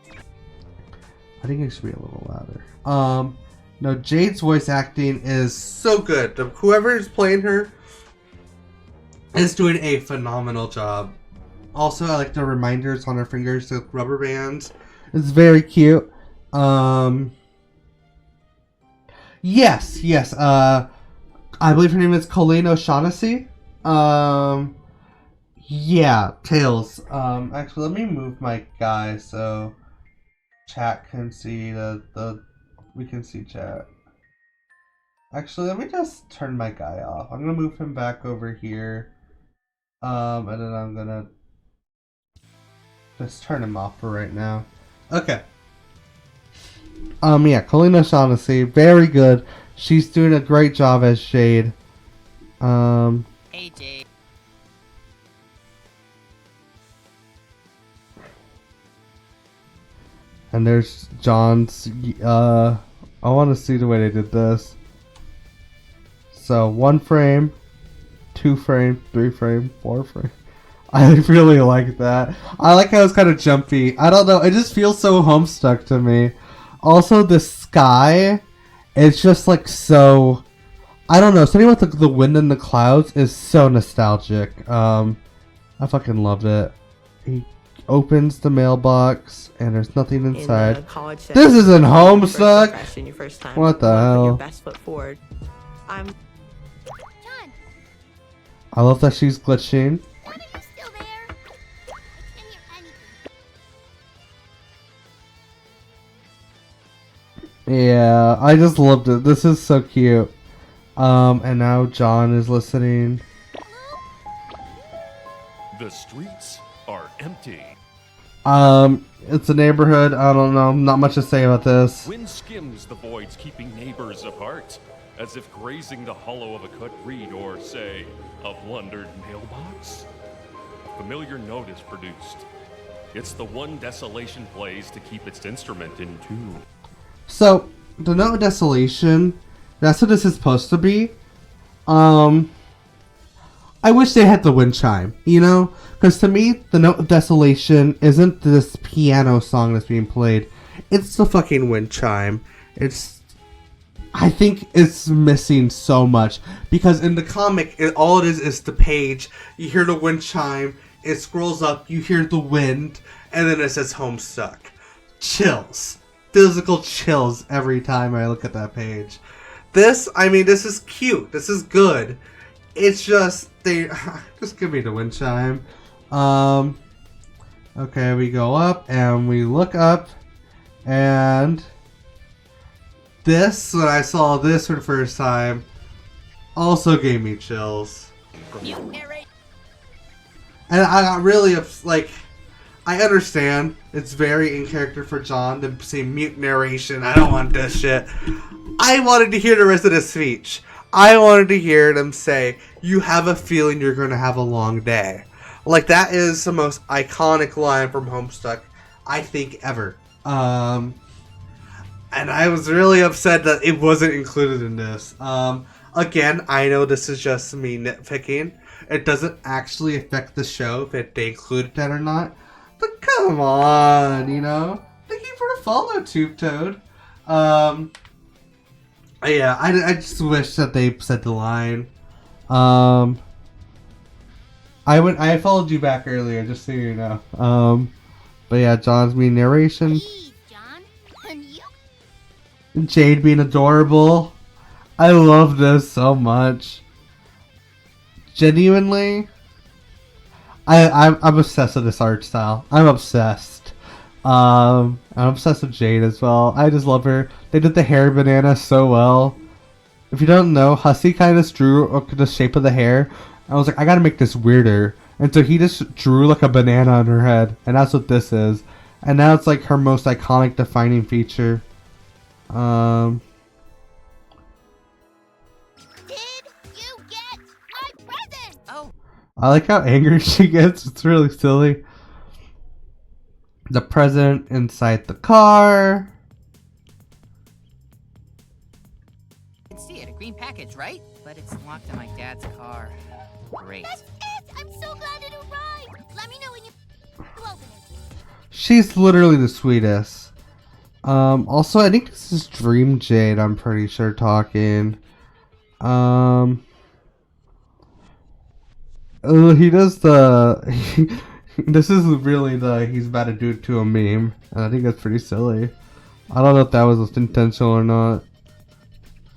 I think it should be a little louder. No, Jade's voice acting is so good. Whoever is playing her is doing a phenomenal job. Also, I like the reminders on her fingers, the rubber bands. It's very cute. Yes. I believe her name is Colleen O'Shaughnessy. Yeah, Tails. Actually, let me move my guy so chat can see we can see chat. Actually, let me just turn my guy off. I'm gonna move him back over here. And then I'm gonna just turn him off for right now. Okay. Yeah, Colleen O'Shaughnessy, very good. She's doing a great job as Jade. Hey, Jade. And there's John's, I want to see the way they did this. So, 1 frame, 2 frame, 3 frame, 4 frame. I really like that. I like how it's kind of jumpy. I don't know, it just feels so Homestuck to me. Also, the sky, it's just like so... I don't know, something with the wind and the clouds is so nostalgic. I fucking loved it. He opens the mailbox, and there's nothing inside. This isn't Homestuck! What the hell? John! I love that she's glitching. Are you still there? I can't hear anything. Yeah, I just loved it. This is so cute. And now John is listening. The streets are empty. It's a neighborhood. I don't know. Not much to say about this. Wind skims the voids, keeping neighbors apart, as if grazing the hollow of a cut reed or, say, a plundered mailbox. A familiar note is produced. It's the one Desolation plays to keep its instrument in tune. So, the note of desolation, that's what this is supposed to be. I wish they had the wind chime, you know? Because to me, the note of desolation isn't this piano song that's being played. It's the fucking wind chime. I think it's missing so much. Because in the comic, all it is the page. You hear the wind chime, it scrolls up, you hear the wind, and then it says Homestuck. Chills. Physical chills every time I look at that page. This is cute. This is good. It's just, just give me the wind chime. Okay, we go up and we look up, and this, when I saw this for the first time, also gave me chills. You narrate. And I got really like, I understand it's very in character for John to say mute narration. I don't want this shit. I wanted to hear the rest of the speech. I wanted to hear them say, "You have a feeling you're going to have a long day." Like, that is the most iconic line from Homestuck, I think, ever. And I was really upset that it wasn't included in this. Again, I know this is just me nitpicking. It doesn't actually affect the show if they included that or not. But come on, you know? Thank you for the follow, Tube Toad. Yeah, I just wish that they said the line. I followed you back earlier, just so you know. But yeah, John's mean narration. Please, John. And you? Jade being adorable. I love this so much. Genuinely, I'm obsessed with this art style. I'm obsessed. I'm obsessed with Jade as well. I just love her. They did the hair banana so well. If you don't know, Hussey kind of drew the shape of the hair. I was like, I gotta make this weirder. And so he just drew like a banana on her head. And that's what this is. And now it's like her most iconic defining feature. Did you get my present? Oh, I like how angry she gets. It's really silly. The present inside the car. I can see it. A green package, right? But it's locked in my dad's car. Great. That's it! I'm so glad it arrived! Let me know when you open it. She's literally the sweetest. Also, I think this is Dream Jade, I'm pretty sure, talking. He does the... this is really the he's about to do it to a meme. And I think that's pretty silly. I don't know if that was intentional or not.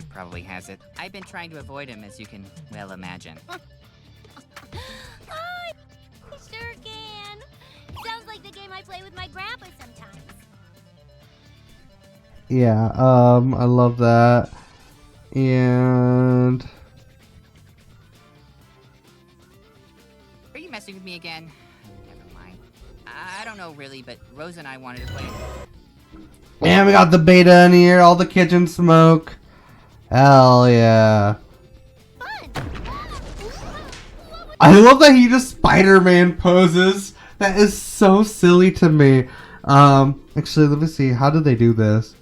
Probably has it. I've been trying to avoid him, as you can well imagine. I sure can. Sounds like the game I play with my grandpa sometimes. Yeah, I love that. And... Are you messing with me again? Never mind. I don't know really, but Rose and I wanted to play. And we got the beta in here, all the kitchen smoke. Hell yeah. I love that he just Spider-Man poses. That is so silly to me. Actually, let me see. How did they do this?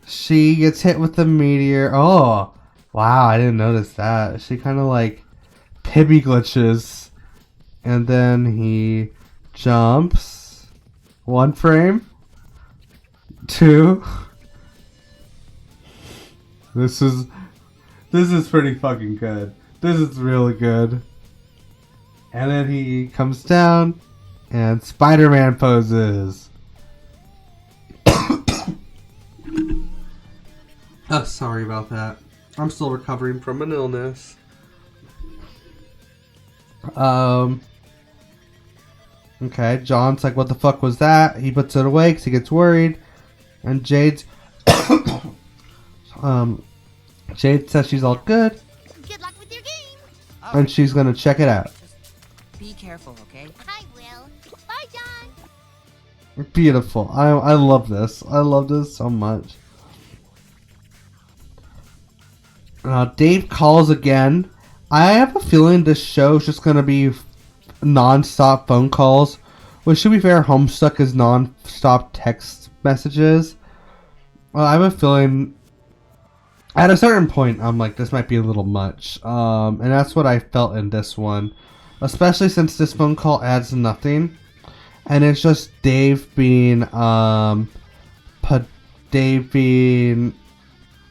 She gets hit with the meteor. Oh, wow. I didn't notice that. She kind of like Pibby glitches. And then he jumps. 1 frame. 2. This is pretty fucking good. This is really good. And then he comes down and Spider-Man poses. Oh, sorry about that. I'm still recovering from an illness. Okay, John's like, what the fuck was that? He puts it away because he gets worried. And Jade's... Jade says she's all good. Good luck with your game. And she's gonna check it out. Just be careful, okay? I will. Bye, John. Beautiful. I love this. I love this so much. Dave calls again. I have a feeling this show is just gonna be non-stop phone calls. Which, to be fair, Homestuck is non-stop text messages. Well, I have a feeling at a certain point I'm like, this might be a little much. And that's what I felt in this one. Especially since this phone call adds nothing. And it's just Dave being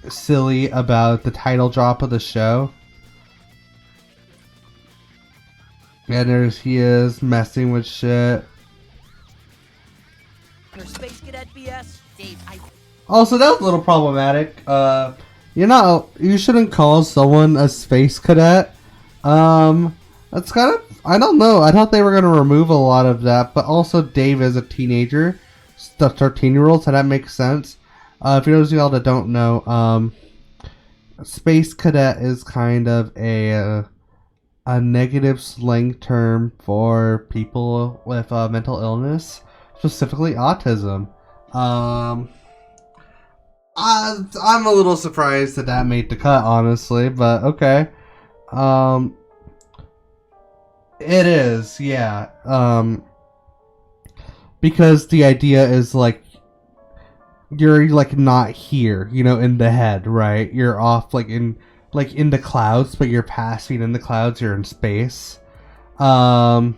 silly about the title drop of the show. And he is messing with shit. Your space cadet BS. Dave, Also, that was a little problematic. You shouldn't call someone a space cadet. That's kind of, I don't know. I thought they were going to remove a lot of that, but also Dave is a teenager, the 13-year-old, so that makes sense. For those of y'all that don't know, Space Cadet is kind of a negative slang term for people with mental illness, specifically autism. I'm a little surprised that made the cut, honestly, but okay. It is, yeah. Because the idea is like you're like not here, you know, in the head, right? You're off like in the clouds, but you're passing in the clouds, you're in space. That's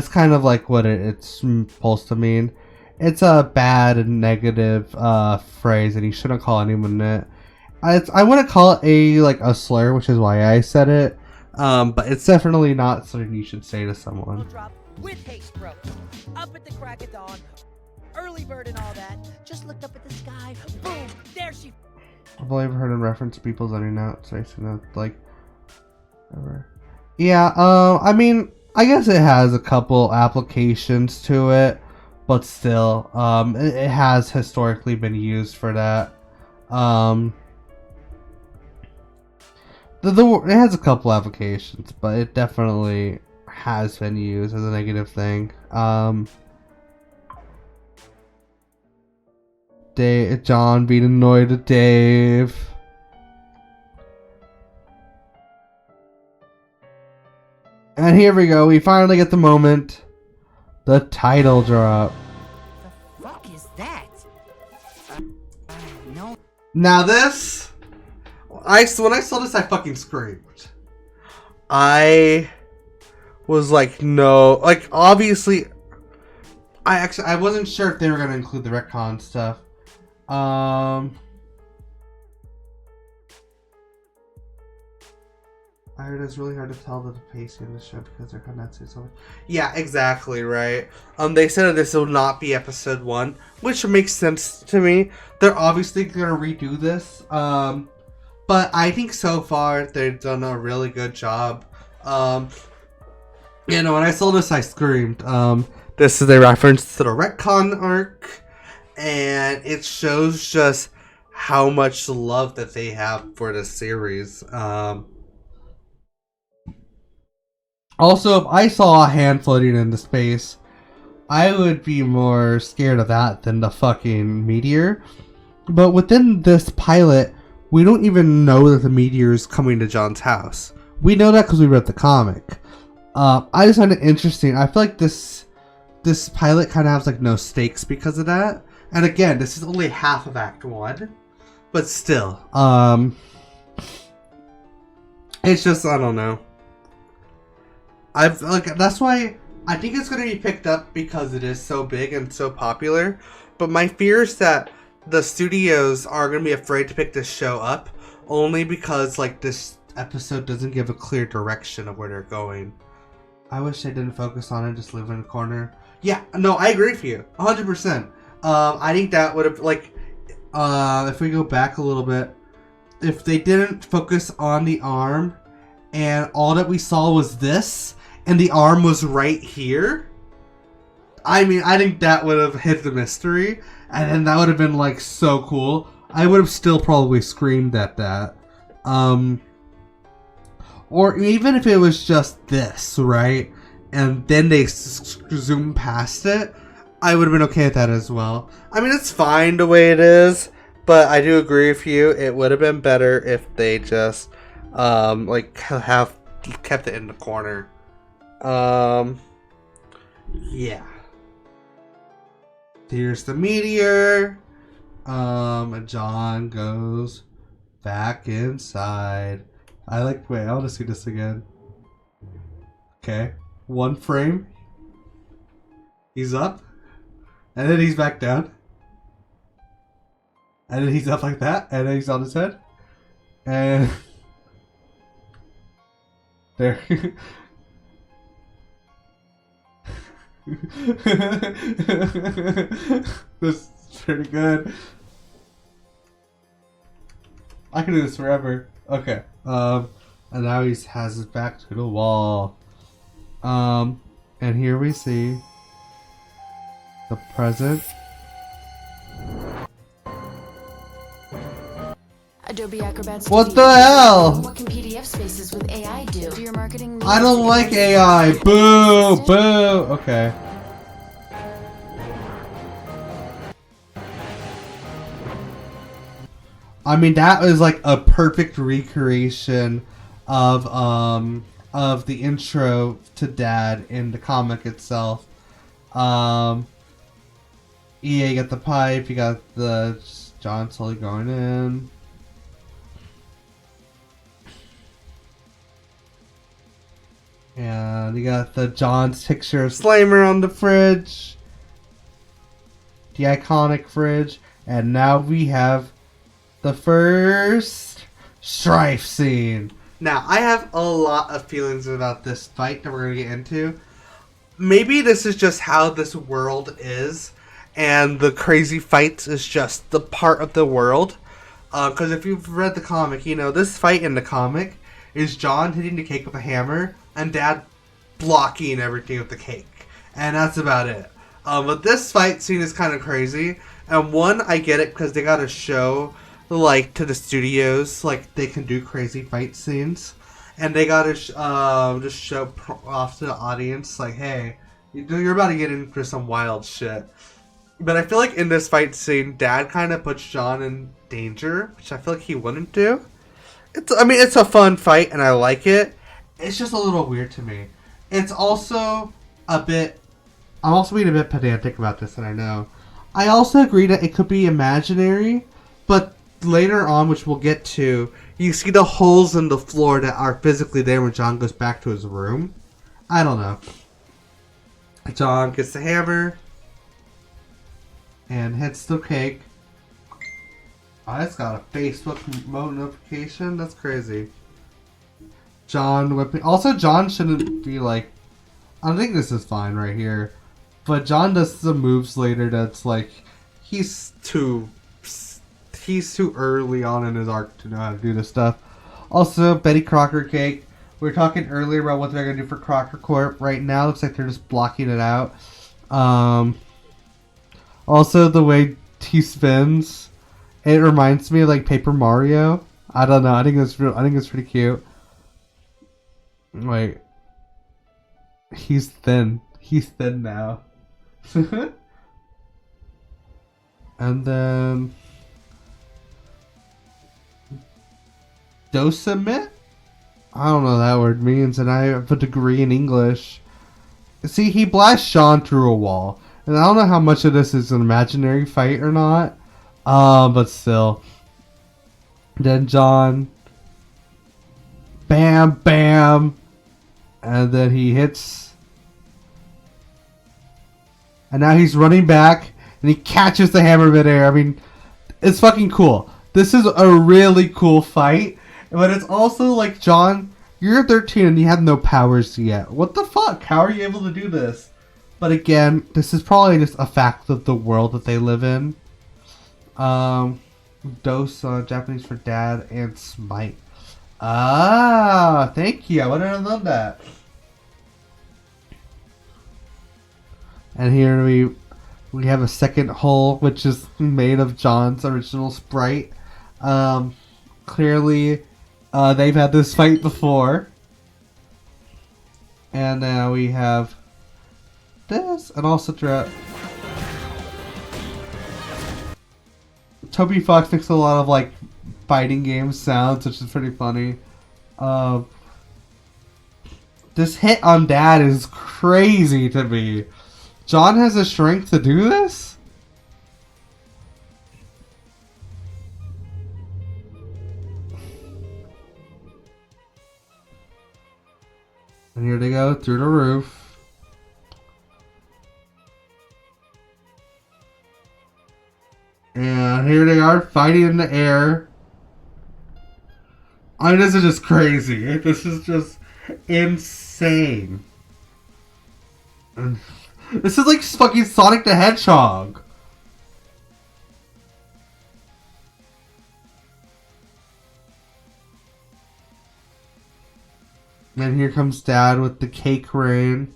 kind of like what it's supposed to mean. It's a bad and negative phrase, and you shouldn't call anyone it. I wouldn't call it a slur, which is why I said it. But it's definitely not something you should say to someone. Drop with haste, bro. Up at the crack of dawn, early bird and all that. Just looked up at the sky. Boom! There she. I've only ever heard in reference to people zoning out, so I said no, like, ever. Yeah. I mean, I guess it has a couple applications to it, but still, it has historically been used for that. It has a couple applications, but it definitely has been used as a negative thing. John being annoyed at Dave. And here we go. We finally get the moment. The title drop. The fuck is that? No. Now this... when I saw this, I fucking screamed. I was like, no. Like, obviously, I wasn't sure if they were going to include the retcon stuff. I heard it's really hard to tell the pacing of the show because they're condensing so much. Yeah, exactly, right. They said that this will not be episode 1, which makes sense to me. They're obviously going to redo this. But I think so far they've done a really good job. You know, when I saw this, I screamed. This is a reference to the retcon arc, and it shows just how much love that they have for the series. Also, if I saw a hand floating into space, I would be more scared of that than the fucking meteor. But within this pilot, we don't even know that the meteor is coming to John's house. We know that because we read the comic. I just find it interesting. I feel like this pilot kind of has like no stakes because of that. And again, this is only half of Act 1. But still. It's just, I don't know. That's why I think it's going to be picked up because it is so big and so popular. But my fear is that the studios are going to be afraid to pick this show up only because like this episode doesn't give a clear direction of where they're going. I wish they didn't focus on it, just live in a corner. Yeah, no, I agree with you 100%. I think that would have like if we go back a little bit, if they didn't focus on the arm and all that we saw was this and the arm was right here, I mean, I think that would have hit the mystery. And then that would have been, like, so cool. I would have still probably screamed at that. Or even if it was just this, right? And then they zoom past it, I would have been okay with that as well. I mean, it's fine the way it is. But I do agree with you. It would have been better if they just, have kept it in the corner. Yeah. Here's the meteor. And John goes back inside. Wait, I want to see this again. Okay. One frame. He's up. And then he's back down. And then he's up like that. And then he's on his head. And there. This is pretty good. I can do this forever. Okay. And now he has his back to the wall. And here we see the present. Adobe Acrobat What Studio. the hell? What can PDF spaces with AI do? Do your marketing I don't like AI. Boo! Boo! Okay. I mean, that was like a perfect recreation of the intro to Dad in the comic itself. Yeah, you got the pipe, you got the John slowly going in. And you got the John's picture of Slimer on the fridge. The iconic fridge. And now we have the first strife scene. Now, I have a lot of feelings about this fight that we're going to get into. Maybe this is just how this world is, and the crazy fights is just the part of the world. Because if you've read the comic, you know, this fight in the comic is John hitting the cake with a hammer, and Dad blocking everything with the cake. And that's about it. But this fight scene is kind of crazy. And one, I get it because they got to show, like, to the studios, like, they can do crazy fight scenes. And they got to just show off to the audience, like, hey, you're about to get in for some wild shit. But I feel like in this fight scene, Dad kind of puts John in danger, which I feel like he wouldn't do. It's a fun fight, and I like it. It's just a little weird to me. It's also a bit... I'm also being a bit pedantic about this, and I know. I also agree that it could be imaginary, but later on, which we'll get to, you see the holes in the floor that are physically there when John goes back to his room. I don't know. John gets the hammer and hits the cake. Oh, it's got a Facebook notification? That's crazy. John whipping. Also, John shouldn't be like... I think this is fine right here. But John does some moves later that's like... He's too early on in his arc to know how to do this stuff. Also, Betty Crocker cake. We were talking earlier about what they're going to do for Crocker Corp. Right now, looks like they're just blocking it out. Also, the way he spins, it reminds me of like Paper Mario. I don't know. I think it's pretty cute. Wait, he's thin. He's thin now. And then docimit? I don't know what that word means, and I have a degree in English. See, he blasts Sean through a wall. And I don't know how much of this is an imaginary fight or not. But still. Then John. Bam, bam. And then he hits. And now he's running back. And he catches the hammer midair. I mean, it's fucking cool. This is a really cool fight. But it's also like, John, you're 13 and you have no powers yet. What the fuck? How are you able to do this? But again, this is probably just a fact of the world that they live in. Dose, Japanese for dad, and smite. Ah, thank you. I wouldn't have known that. And here we have a second hole, which is made of John's original sprite. Clearly, they've had this fight before. And now we have this, and also throughout. Toby Fox makes a lot of like fighting game sounds, which is pretty funny. This hit on Dad is crazy to me. John has the strength to do this? And here they go through the roof. And here they are fighting in the air. I mean, this is just crazy. This is just insane. And this is like fucking Sonic the Hedgehog. And here comes Dad with the cake rain.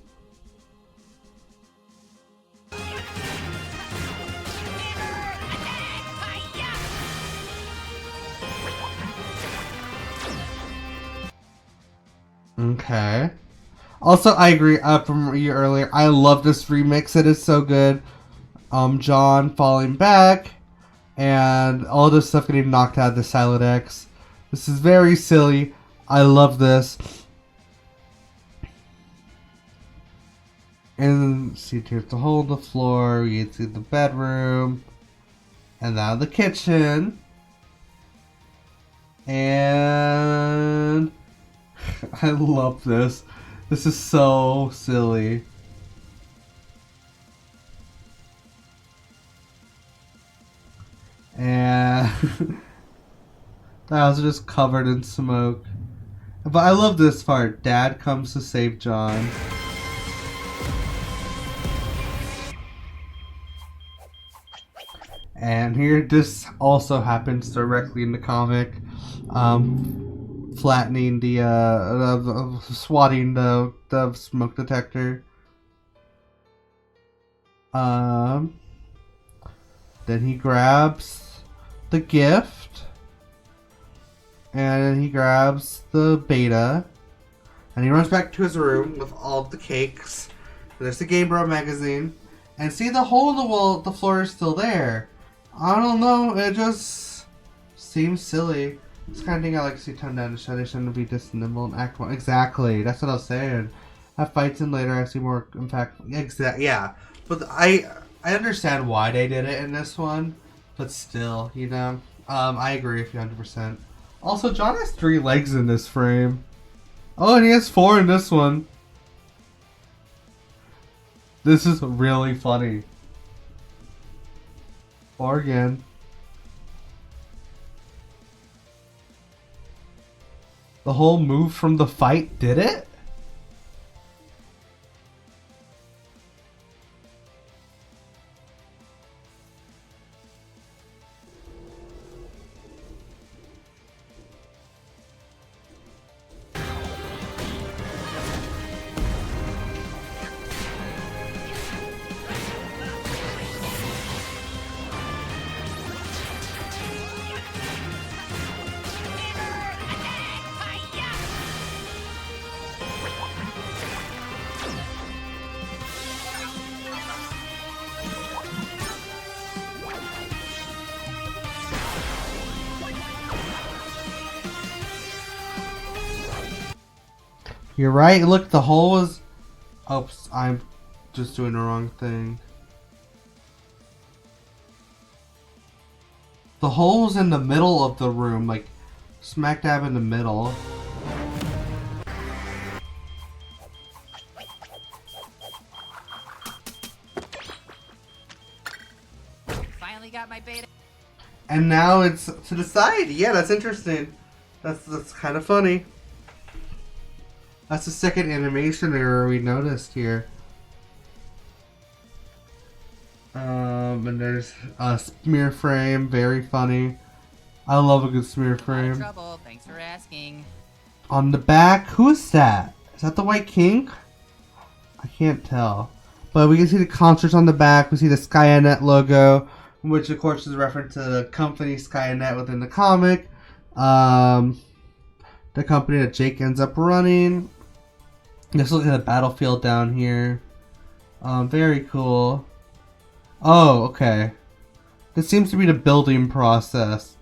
Okay. Also, I agree from you earlier. I love this remix. It is so good. John falling back and all this stuff getting knocked out of the Silodex. This is very silly. I love this. And see, here's the hole in the floor. You can see the bedroom. And now the kitchen. And I love this. This is so silly. And the house is just covered in smoke. But I love this part. Dad comes to save John. And here, this also happens directly in the comic. Flattening swatting the smoke detector. Then he grabs the gift. And he grabs the beta. And he runs back to his room with all of the cakes. There's the Game Bro magazine. And see, the hole in the wall, the floor is still there. I don't know, it just seems silly. This kind of thing I like to see toned down to show they shouldn't be this nimble and act more. Exactly, that's what I was saying. Have fights in later, I see more, in fact, yeah. But I understand why they did it in this one, but still, you know, I agree with you 100%. Also, John has 3 legs in this frame. Oh, and he has 4 in this one. This is really funny. Or again. The whole move from the fight did it? You're right. Look, the hole was... Oops, I'm just doing the wrong thing. The hole was in the middle of the room, like smack dab in the middle. Finally got my beta. And now it's to the side. Yeah, that's interesting. That's kind of funny. That's the second animation error we noticed here. And there's a smear frame, very funny. I love a good smear No frame. trouble. Thanks for asking. On the back, who is that? Is that the White King? I can't tell. But we can see the concerts on the back. We see the Skynet logo, which of course is a reference to the company Skynet within the comic. The company that Jake ends up running. Let's look at the battlefield down here. Very cool. Oh, okay. This seems to be the building process.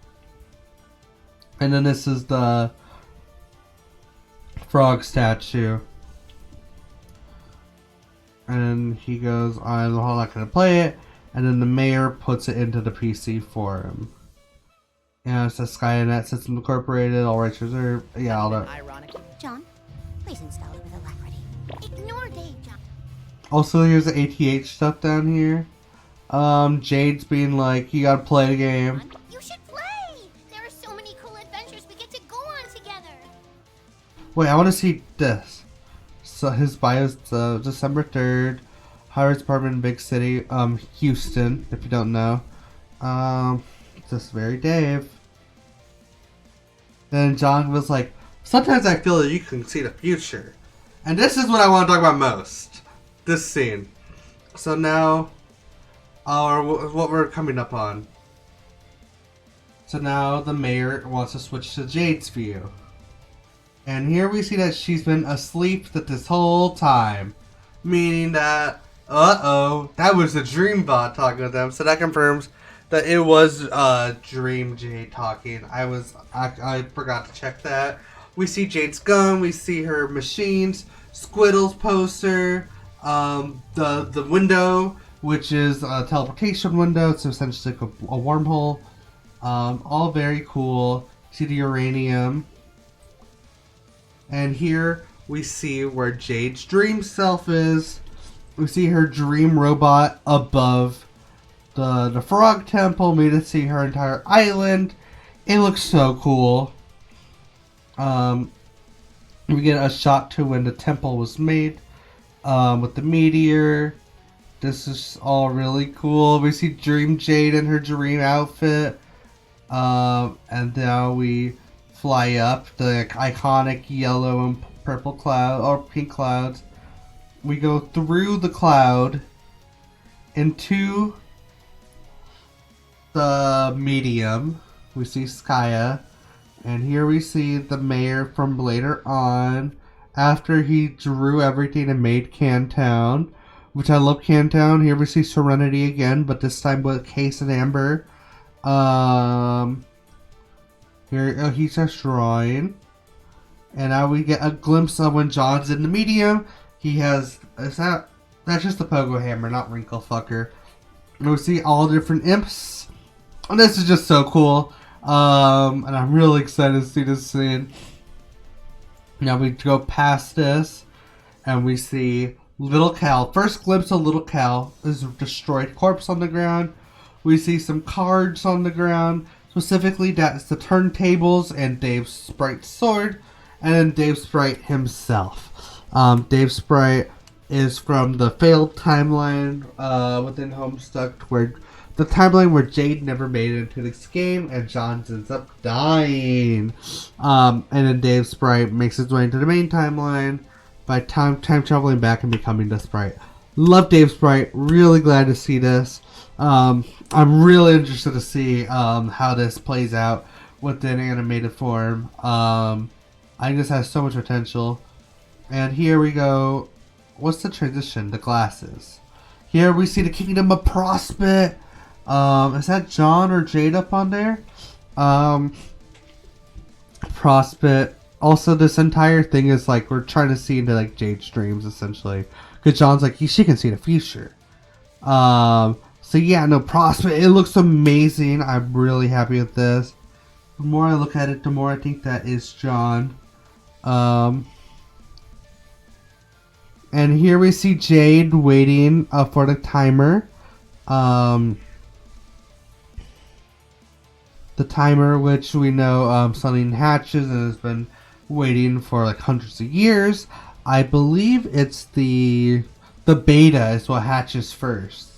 And then this is the frog statue. And he goes, I'm not going to play it. And then the mayor puts it into the PC for him. And it says Skynet System Incorporated, all rights reserved. Yeah, all that. Ironically. John, please install it with alacrity. Ignore Dave, John. Also, here's the ATH stuff down here. Jade's being like, you gotta play the game. You should play. There are so many cool adventures we get to go on together. Wait, I want to see this. So his bio's December 3rd. High-rise apartment in big city, Houston, if you don't know. This very Dave. Then John was like, sometimes I feel that you can see the future. And this is what I want to talk about most. This scene. So now, what we're coming up on. So now the mayor wants to switch to Jade's view. And here we see that she's been asleep this whole time. Meaning that, that was the dream bot talking with them. So that confirms that it was Dream Jade talking. I forgot to check that. We see Jade's gun, we see her machines, Squiddle's poster, the window, which is a teleportation window. It's essentially a wormhole. All very cool. See the uranium. And here we see where Jade's dream self is. We see her dream robot above the frog temple. We get to see her entire island. It looks so cool. We get a shot to when the temple was made with the meteor. This is all really cool. We see Dream Jade in her dream outfit. And now we fly up the iconic yellow and purple cloud, or pink clouds. We go through the cloud into the medium. We see Skya. And here we see the mayor from later on, after he drew everything and made Cantown, which I love Cantown. Here we see Serenity again, but this time with Case and Amber. Here he's just drawing. And now we get a glimpse of when John's in the medium. He has, that's just the pogo hammer, not Wrinkle Fucker. And we see all different imps. And this is just so cool. And I'm really excited to see this scene. Now we go past this, and we see Little Cal. First glimpse of Little Cal is a destroyed corpse on the ground. We see some cards on the ground. Specifically, that's the turntables and Dave Sprite's sword. And then Dave Sprite himself. Dave Sprite is from the failed timeline within Homestuck, where the timeline where Jade never made it into this game and John ends up dying. And then Dave Sprite makes his way into the main timeline by time traveling back and becoming the Sprite. Love Dave Sprite. Really glad to see this. I'm really interested to see how this plays out within animated form. I think this has so much potential. And here we go. What's the transition? The glasses. Here we see the Kingdom of Prospect. Is that John or Jade up on there? Prospect. Also, this entire thing is like we're trying to see into like Jade's dreams essentially, because John's like she can see the future. So yeah, no, Prospect. It looks amazing. I'm really happy with this. The more I look at it, the more I think that is John. And here we see Jade waiting for the timer. The timer, which we know something hatches and has been waiting for like hundreds of years. I believe it's the beta is what hatches first.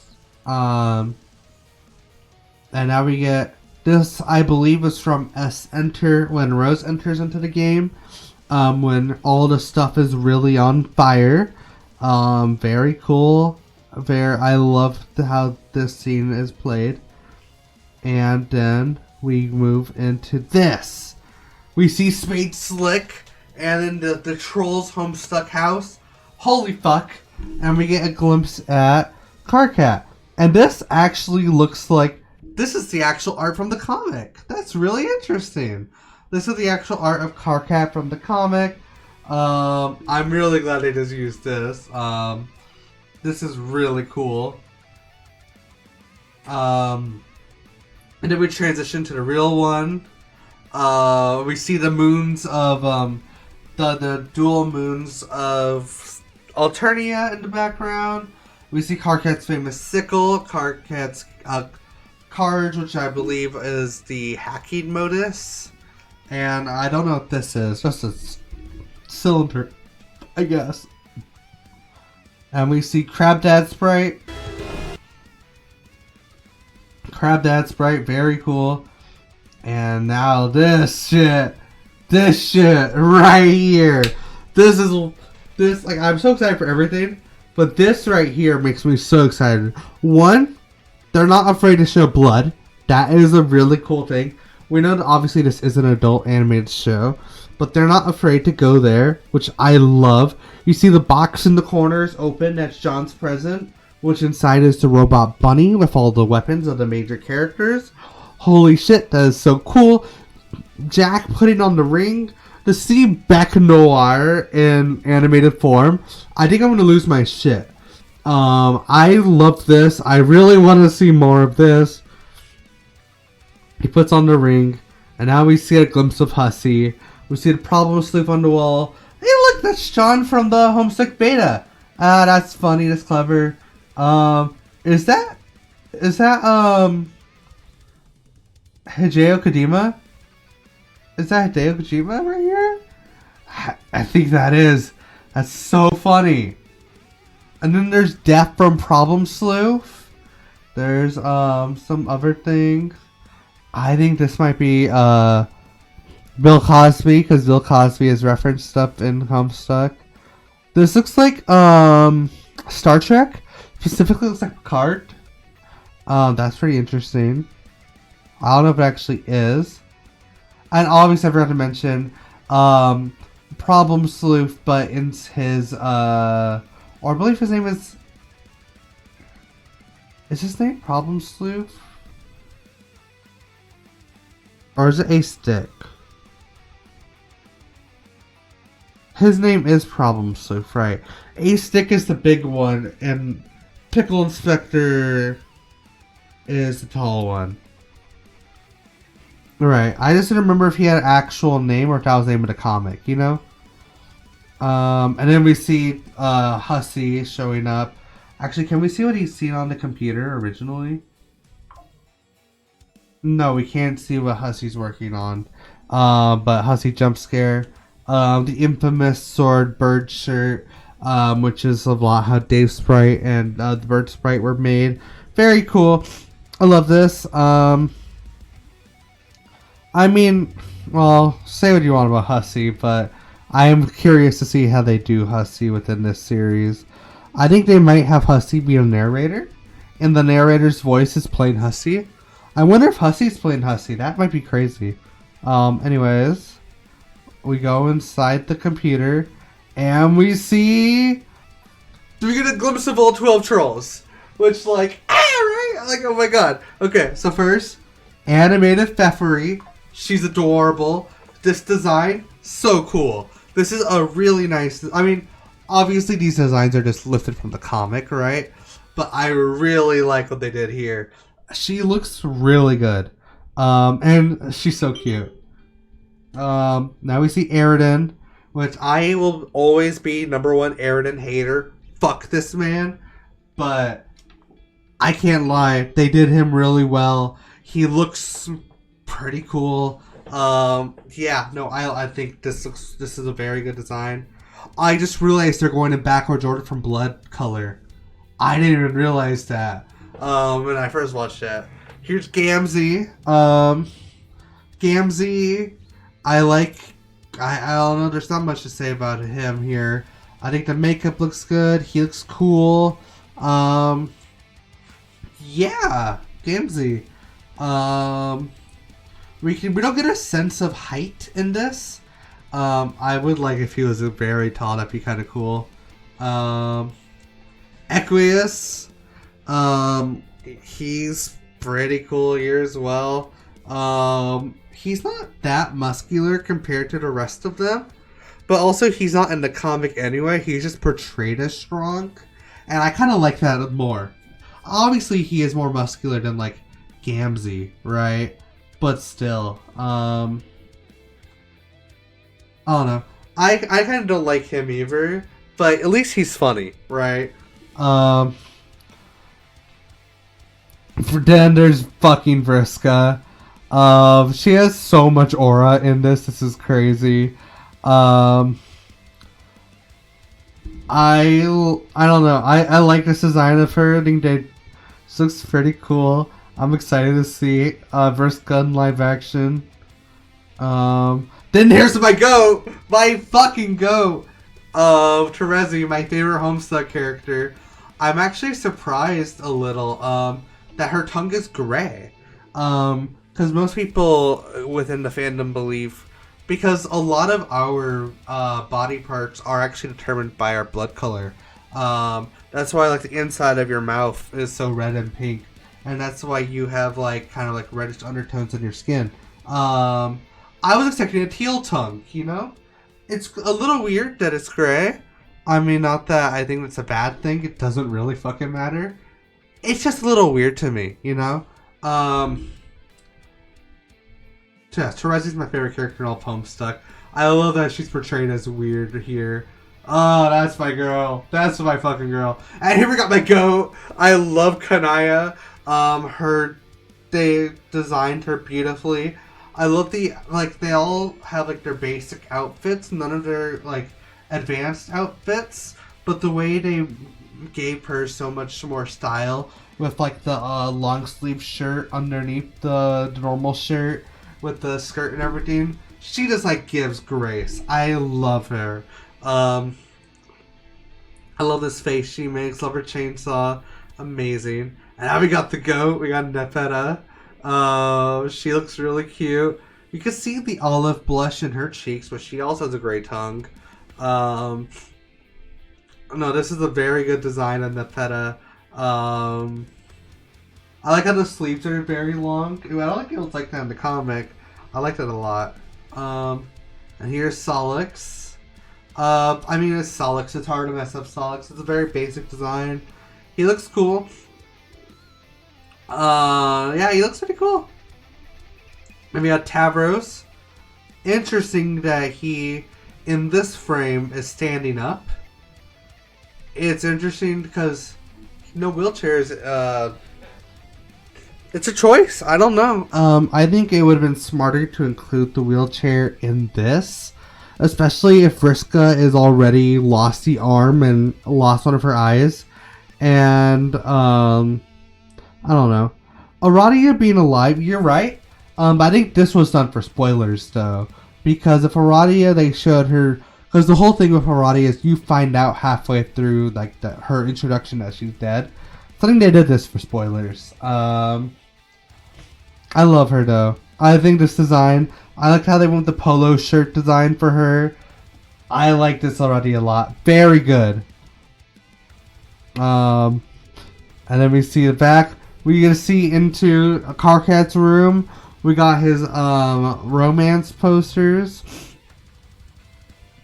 And now we get this. I believe is from Enter when Rose enters into the game. When all the stuff is really on fire. Very cool. I love how this scene is played. And then we move into this. We see Spade Slick and then the Trolls Homestuck house. Holy fuck. And we get a glimpse at Carcat. And this actually looks like this is the actual art from the comic. That's really interesting. This is the actual art of Carcat from the comic. I'm really glad they just used this. This is really cool. And then we transition to the real one. We see the moons of the dual moons of Alternia in the background. We see Carcat's famous sickle, Carcat's cards, which I believe is the hacking modus. And I don't know what this is. Just a cylinder, I guess. And we see Crab Dad Sprite. Crab Dad Sprite, very cool. And now this shit. This shit right here. This like I'm so excited for everything, but this right here makes me so excited. One, they're not afraid to show blood. That is a really cool thing. We know that obviously this is an adult animated show, but they're not afraid to go there, which I love. You see the box in the corners open, that's John's present, which inside is the robot bunny with all the weapons of the major characters. Holy shit, that is so cool. Jack putting on the ring. To see Beck Noir in animated form, I think I'm going to lose my shit. I love this. I really want to see more of this. He puts on the ring, and now we see a glimpse of Hussey. We see the problem sleuth on the wall. Hey, look, that's Sean from the Homestuck beta. That's funny. That's clever. Is that Hideo Kojima? Is that Hideo Kojima right here? I think that is. That's so funny. And then there's Death from Problem Sleuth. There's some other things. I think this might be Bill Cosby, because Bill Cosby has referenced stuff in Homestuck. This looks like Star Trek. Specifically looks like Picard. That's pretty interesting. I don't know if it actually is. And obviously I forgot to mention Problem Sleuth, but in his or I believe his name is his name Problem Sleuth? Or is it A Stick? His name is Problem Sleuth, right? A Stick is the big one, and Pickle Inspector is the tall one. Right, I just didn't remember if he had an actual name or if that was the name of the comic, you know? And then we see Hussey showing up. Actually, can we see what he's seen on the computer originally? No, we can't see what Hussey's working on. But Hussey jump scare. The infamous sword bird shirt, which is a lot how Dave Sprite and the bird sprite were made. Very cool. I love this. I mean, well, say what you want about Hussey, but I am curious to see how they do Hussey within this series. I think they might have Hussey be a narrator, and the narrator's voice is playing Hussey. I wonder if Hussey's playing Hussey. That might be crazy. Anyways, we go inside the computer, and we see... We get a glimpse of all 12 trolls, which, like, right? Like, oh my god. Okay, so first, animated Pfeffery. She's adorable. This design, so cool. This is a really nice... I mean, obviously these designs are just lifted from the comic, right? But I really like what they did here. She looks really good. And she's so cute. Now we see Aridin, which I will always be #1 Aridin hater. Fuck this man. But I can't lie. They did him really well. He looks... pretty cool. Yeah, no, I think this is a very good design. I just realized they're going in backwards order from blood color. I didn't even realize that when I first watched it. Here's Gamzee. Gamzee, I don't know, there's not much to say about him here. I think the makeup looks good. He looks cool. Yeah, Gamzee. We don't get a sense of height in this. I would like if he was very tall. That'd be kind of cool. Equius. He's pretty cool here as well. He's not that muscular compared to the rest of them, but also he's not in the comic anyway. He's just portrayed as strong, and I kind of like that more. Obviously, he is more muscular than like Gamzee, right? But still, I don't know. I kind of don't like him either, but at least he's funny, right? Then there's fucking Vriska. She has so much aura in this. This is crazy. I don't know. I like this design of her. I think this looks pretty cool. I'm excited to see Vriska in live action. Then here's my goat! My fucking goat! Of Terezi, my favorite Homestuck character. I'm actually surprised a little that her tongue is gray. Because most people within the fandom believe, because a lot of our body parts are actually determined by our blood color. That's why like the inside of your mouth is so red and pink, and that's why you have like kind of like reddish undertones in your skin. I was expecting a teal tongue, you know? It's a little weird that it's gray. I mean, not that I think it's a bad thing. It doesn't really fucking matter. It's just a little weird to me, you know? Yeah, Terezi's my favorite character in all of Homestuck. I love that she's portrayed as weird here. Oh, that's my girl. That's my fucking girl. And here we got my goat. I love Kanaya. They designed her beautifully. I love they all have like their basic outfits, none of their like advanced outfits, but the way they gave her so much more style with like the long sleeve shirt underneath the normal shirt with the skirt and everything, she just like gives grace. I love her. I love this face she makes, love her chainsaw, amazing. And now we got the goat, we got Nepeta. She looks really cute. You can see the olive blush in her cheeks, but she also has a great tongue. No, this is a very good design on Nepeta. I like how the sleeves are very long. I don't think it was like that in the comic. I like that a lot. And here's Solix. I mean, it's Solix. It's hard to mess up Solix. It's a very basic design. He looks cool. Yeah, he looks pretty cool. Then we got Tavros. Interesting that he, in this frame, is standing up. It's interesting because no wheelchairs. It's a choice. I don't know. I think it would have been smarter to include the wheelchair in this, especially if Vriska is already lost the arm and lost one of her eyes, and I don't know. Aradia being alive, you're right. But I think this was done for spoilers, though. Because if Aradia, they showed her... Because the whole thing with Aradia is you find out halfway through like her introduction that she's dead. So I think they did this for spoilers. I love her, though. I think this design... I like how they went with the polo shirt design for her. I like this Aradia a lot. Very good. And then we see the back. We get to see into a Karkat's room. We got his romance posters.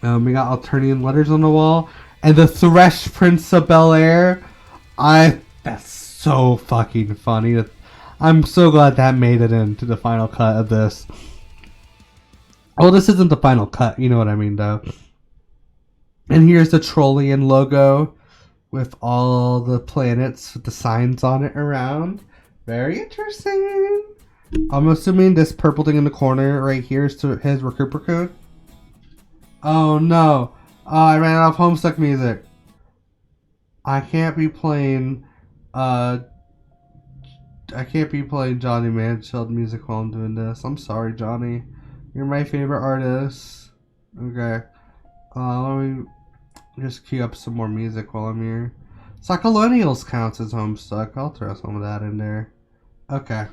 We got alternating letters on the wall. And the Thresh Prince of Bel-Air. That's so fucking funny. I'm so glad that made it into the final cut of this. Well, this isn't the final cut. You know what I mean, though. And here's the Trollian logo with all the planets with the signs on it around. Very interesting. I'm assuming this purple thing in the corner right here is his recruiter code. Oh no. I ran out of Homestuck music. I can't be playing Johnny Mansfield music while I'm doing this. I'm sorry, Johnny. You're my favorite artist. Okay. Let me just queue up some more music while I'm here. Psycholonials counts as Homestuck. I'll throw some of that in there. Okay.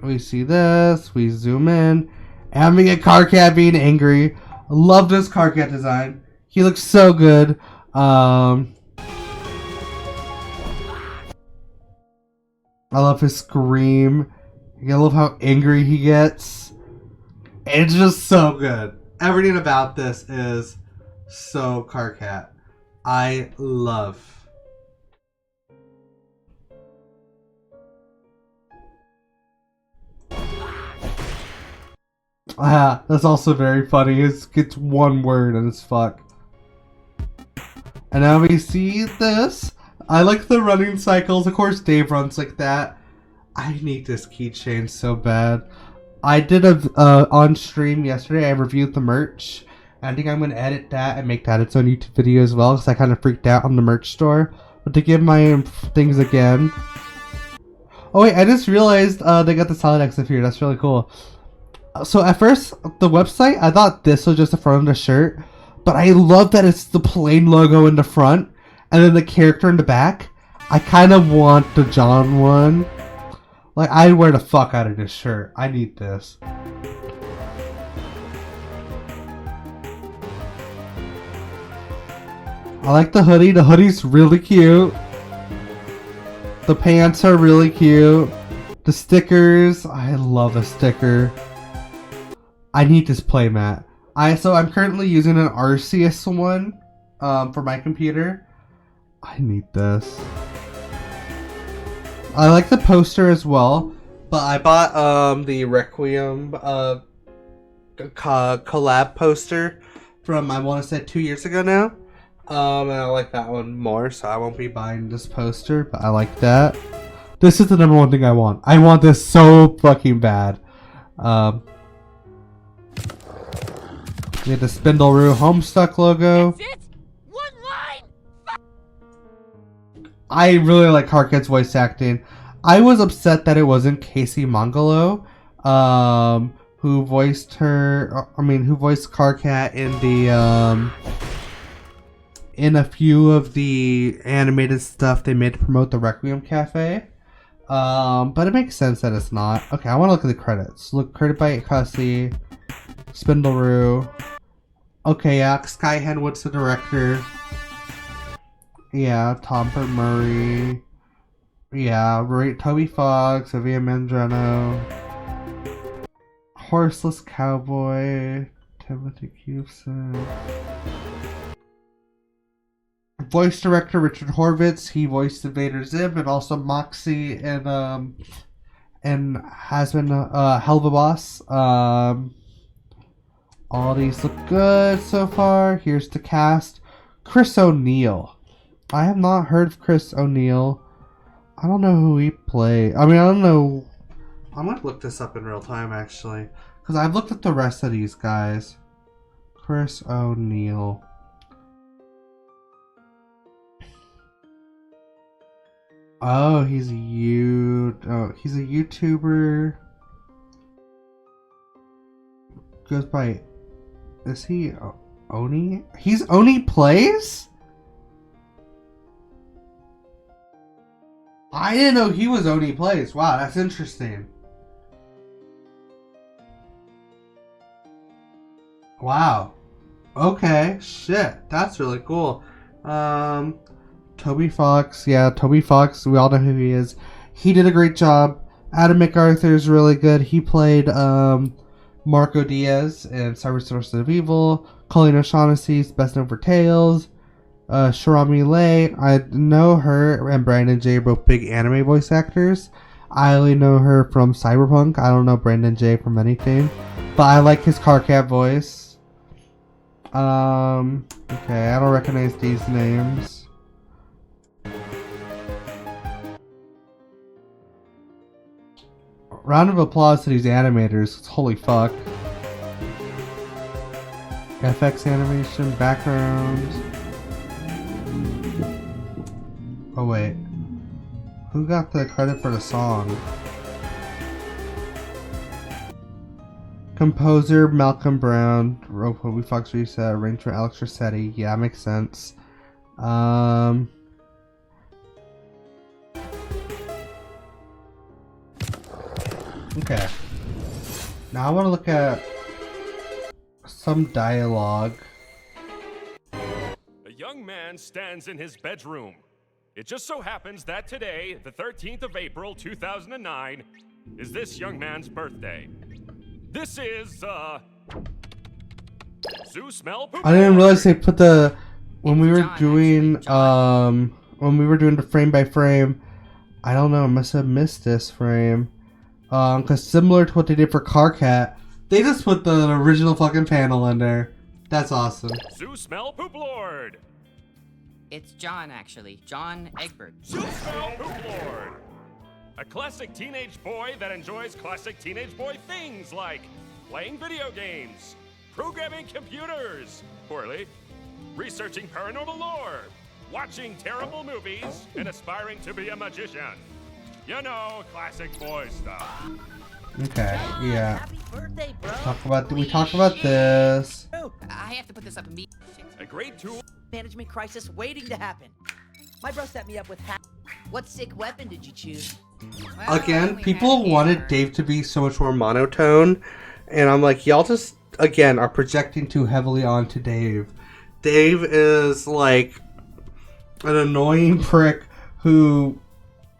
We see this. We zoom in. And we get Karkat being angry. I love this Karkat design. He looks so good. I love his scream. I love how angry he gets. It's just so good. Everything about this is so Karkat. I love. That's also very funny. It's one word and it's fuck. And now we see this. I like the running cycles. Of course, Dave runs like that. I need this keychain so bad. I did on stream yesterday. I reviewed the merch. I think I'm going to edit that and make that its own YouTube video as well, because I kind of freaked out on the merch store. But to give my things again. Oh wait, I just realized they got the solid X up here. That's really cool. So at first, the website, I thought this was just the front of the shirt, but I love that it's the plain logo in the front and then the character in the back. I kind of want the John one. Like, I'd wear the fuck out of this shirt. I need this. I like the hoodie. The hoodie's really cute. The pants are really cute. The stickers, I love a sticker. I need this playmat. So I'm currently using an Arceus one for my computer. I need this. I like the poster as well, but I bought the Requiem collab poster from, I want to say, 2 years ago now. And I like that one more, so I won't be buying this poster, but I like that. This is the number one thing I want. I want this so fucking bad. We have the Spindleroo Homestuck logo. That's it? One line? I really like Carcat's voice acting. I was upset that it wasn't Casey Mongolo, who voiced Carcat in the in a few of the animated stuff they made to promote the Requiem Cafe. But it makes sense that it's not. Okay, I want to look at the credits. Look, credit by Cussy, Spindleroo. Okay, yeah, Sky Henwood's the director. Yeah, Tom Murray. Yeah, Toby Fox, Vivian Mandrano. Horseless Cowboy, Timothy Cuson. Voice director Richard Horvitz. He voiced Invader Zim and also Moxie and has been Helva Boss. All these look good so far. Here's the cast. Chris O'Neill. I have not heard of Chris O'Neill. I don't know who he played. I mean, I don't know. I might look this up in real time, actually. Because I've looked at the rest of these guys. Chris O'Neill. Oh, he's a YouTuber. Goes by... Is he Oni? He's Oni Plays? I didn't know he was Oni Plays. Wow, that's interesting. Wow. Okay, shit. That's really cool. Toby Fox. Yeah, Toby Fox. We all know who he is. He did a great job. Adam MacArthur is really good. He played Marco Diaz in Cyber Sources of Evil. Colleen O'Shaughnessy's best known for Tales. Sharami Lay, I know her and Brandon J are both big anime voice actors. I only know her from Cyberpunk. I don't know Brandon J from anything, but I like his Carcat voice. Okay, I don't recognize these names. Round of applause to these animators. Holy fuck. FX animation, background. Oh wait. Who got the credit for the song? Composer Malcolm Brown. Toby Fox Reset. Arranger Alex Rossetti. Yeah, makes sense. Okay. Now I want to look at some dialogue. A young man stands in his bedroom. It just so happens that today, the 13th of April, 2009, is this young man's birthday. This is, Zeus Mel Poop. I didn't realize they put the... When we were doing the frame by frame, I don't know, I must have missed this frame. Because similar to what they did for Carcat, they just put the original fucking panel in there. That's awesome. Zeus Mel Poop Lord. It's John, actually. John Egbert. Zeus Mel Poop Lord. A classic teenage boy that enjoys classic teenage boy things like playing video games, programming computers, poorly, researching paranormal lore, watching terrible movies, and aspiring to be a magician. You know, classic boy stuff. Okay, yeah. Happy birthday, bro. We talked about this. I have to put this up immediately. A great tool. Management crisis waiting to happen. My bro set me up with What sick weapon did you choose? Well, Again, we people had wanted hammer. Dave to be so much more monotone, and I'm like, y'all just, again, are projecting too heavily onto Dave. Dave is like an annoying prick who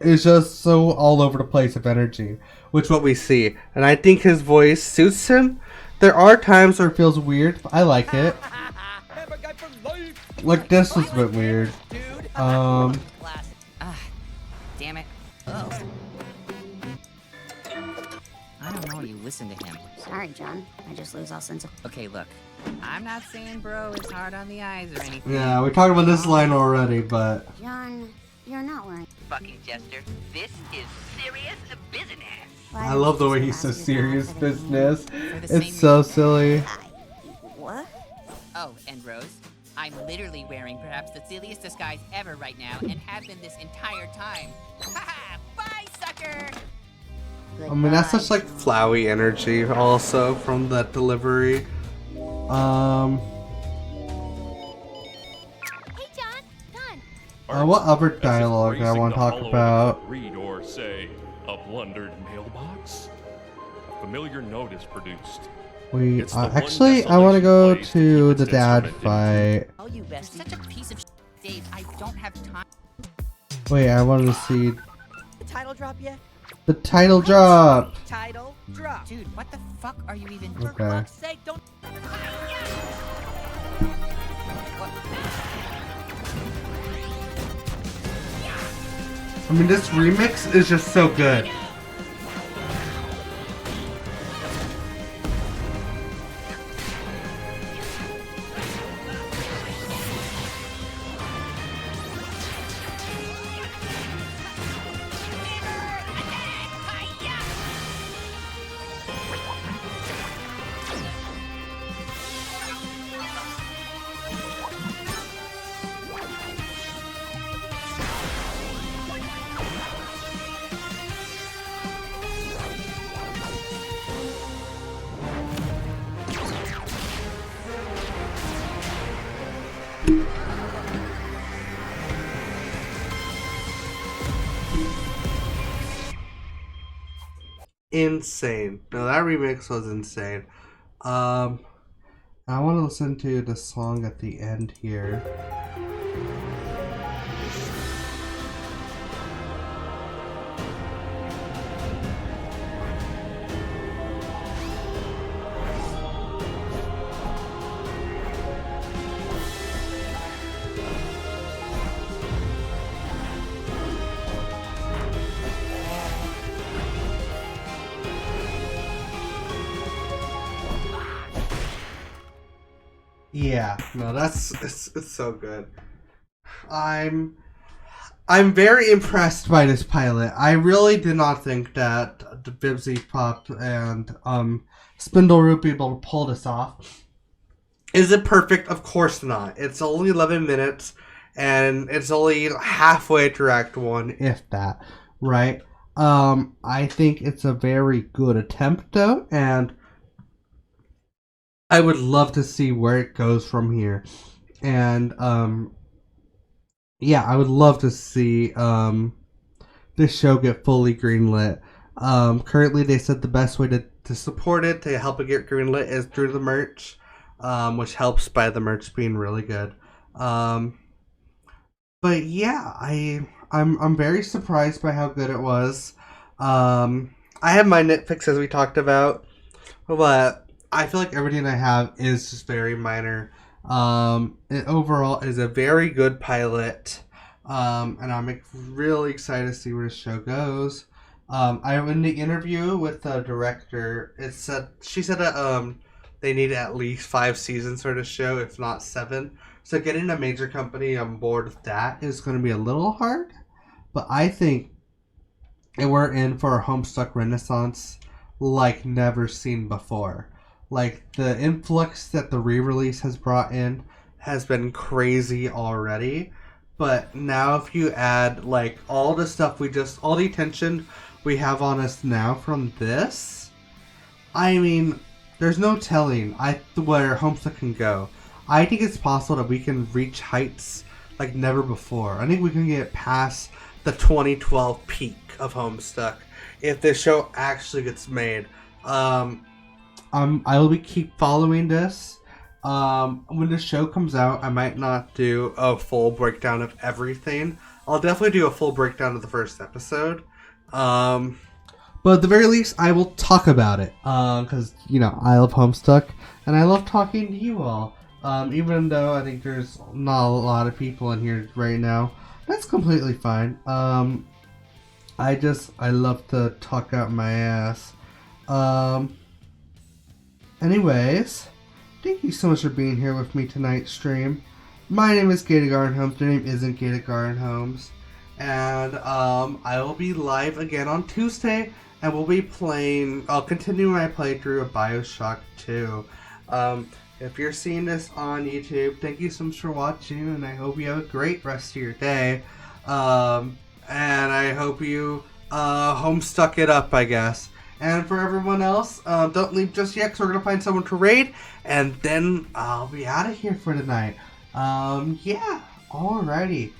is just so all over the place of energy, which is what we see. And I think his voice suits him. There are times where it feels weird, but I like it. Hammer guy for life. Like, this was a bit weird. Dude. Um, Classic. Damn it. Oh. I don't know you listen to him. Sorry, John. I just lose all sense of. Okay, look. I'm not saying bro is hard on the eyes or anything. yeah, we talked about this line already, but John, you're not wearing. Fucking jester. This is serious business. I love the way he says serious business. For the It's same so reason. silly. What? Oh, and Rose, I'm literally wearing perhaps the silliest disguise ever right now and have been this entire time. Haha! Bye, sucker! I mean, that's such like flowy energy also from that delivery. Hey, John. What other As if dialogue I grazing want to the talk hollow of a about? cut reed or say a plundered mailbox. A familiar note is produced. We It's the one actually, I want to go desolation plays to to keep the its dad instrument in fight. Oh, you You're bestie. such a piece of shit, Dave. I don't have time. Wait, I wanted to see The title drop yet? the title drop. Title drop. Dude, what the fuck are you even... For Okay. fuck's sake, don't. I mean, this remix is just so good. Insane. No, that remix was insane. I want to listen to the song at the end here. Yeah, no, it's so good. I'm very impressed by this pilot. I really did not think that the Bibsy Pop and Spindle would be able to pull this off. Is it perfect? Of course not. It's only 11 minutes, and it's only halfway through Act 1, if that, right? I think it's a very good attempt, though, and I would love to see where it goes from here. And, yeah, I would love to see this show get fully greenlit. Currently, they said the best way to support it, to help it get greenlit, is through the merch, which helps by the merch being really good. But yeah, I'm very surprised by how good it was. I have my nitpicks, as we talked about, but I feel like everything I have is just very minor. It overall is a very good pilot, and I'm really excited to see where the show goes. In the interview with the director, she said that they need at least 5 seasons for the show, if not 7. So getting a major company on board with that is going to be a little hard, but I think we're in for a Homestuck renaissance like never seen before. Like, the influx that the re-release has brought in has been crazy already. But now if you add, like, all the stuff all the attention we have on us now from this, I mean, there's no telling where Homestuck can go. I think it's possible that we can reach heights like never before. I think we can get past the 2012 peak of Homestuck if this show actually gets made. I will keep following this. When the show comes out, I might not do a full breakdown of everything. I'll definitely do a full breakdown of the first episode. But at the very least, I will talk about it. Because, you know, I love Homestuck, and I love talking to you all. Even though I think there's not a lot of people in here right now. That's completely fine. I love to talk out my ass. Anyways, thank you so much for being here with me tonight's stream. My name is Gator Garden Homes. Their name isn't Gator Garden Homes. And I will be live again on Tuesday, and I'll continue my playthrough of BioShock 2. If you're seeing this on YouTube, thank you so much for watching, and I hope you have a great rest of your day. And I hope you Homestuck it up, I guess. And for everyone else, don't leave just yet, because we're going to find someone to raid, and then I'll be out of here for tonight. Yeah, alrighty.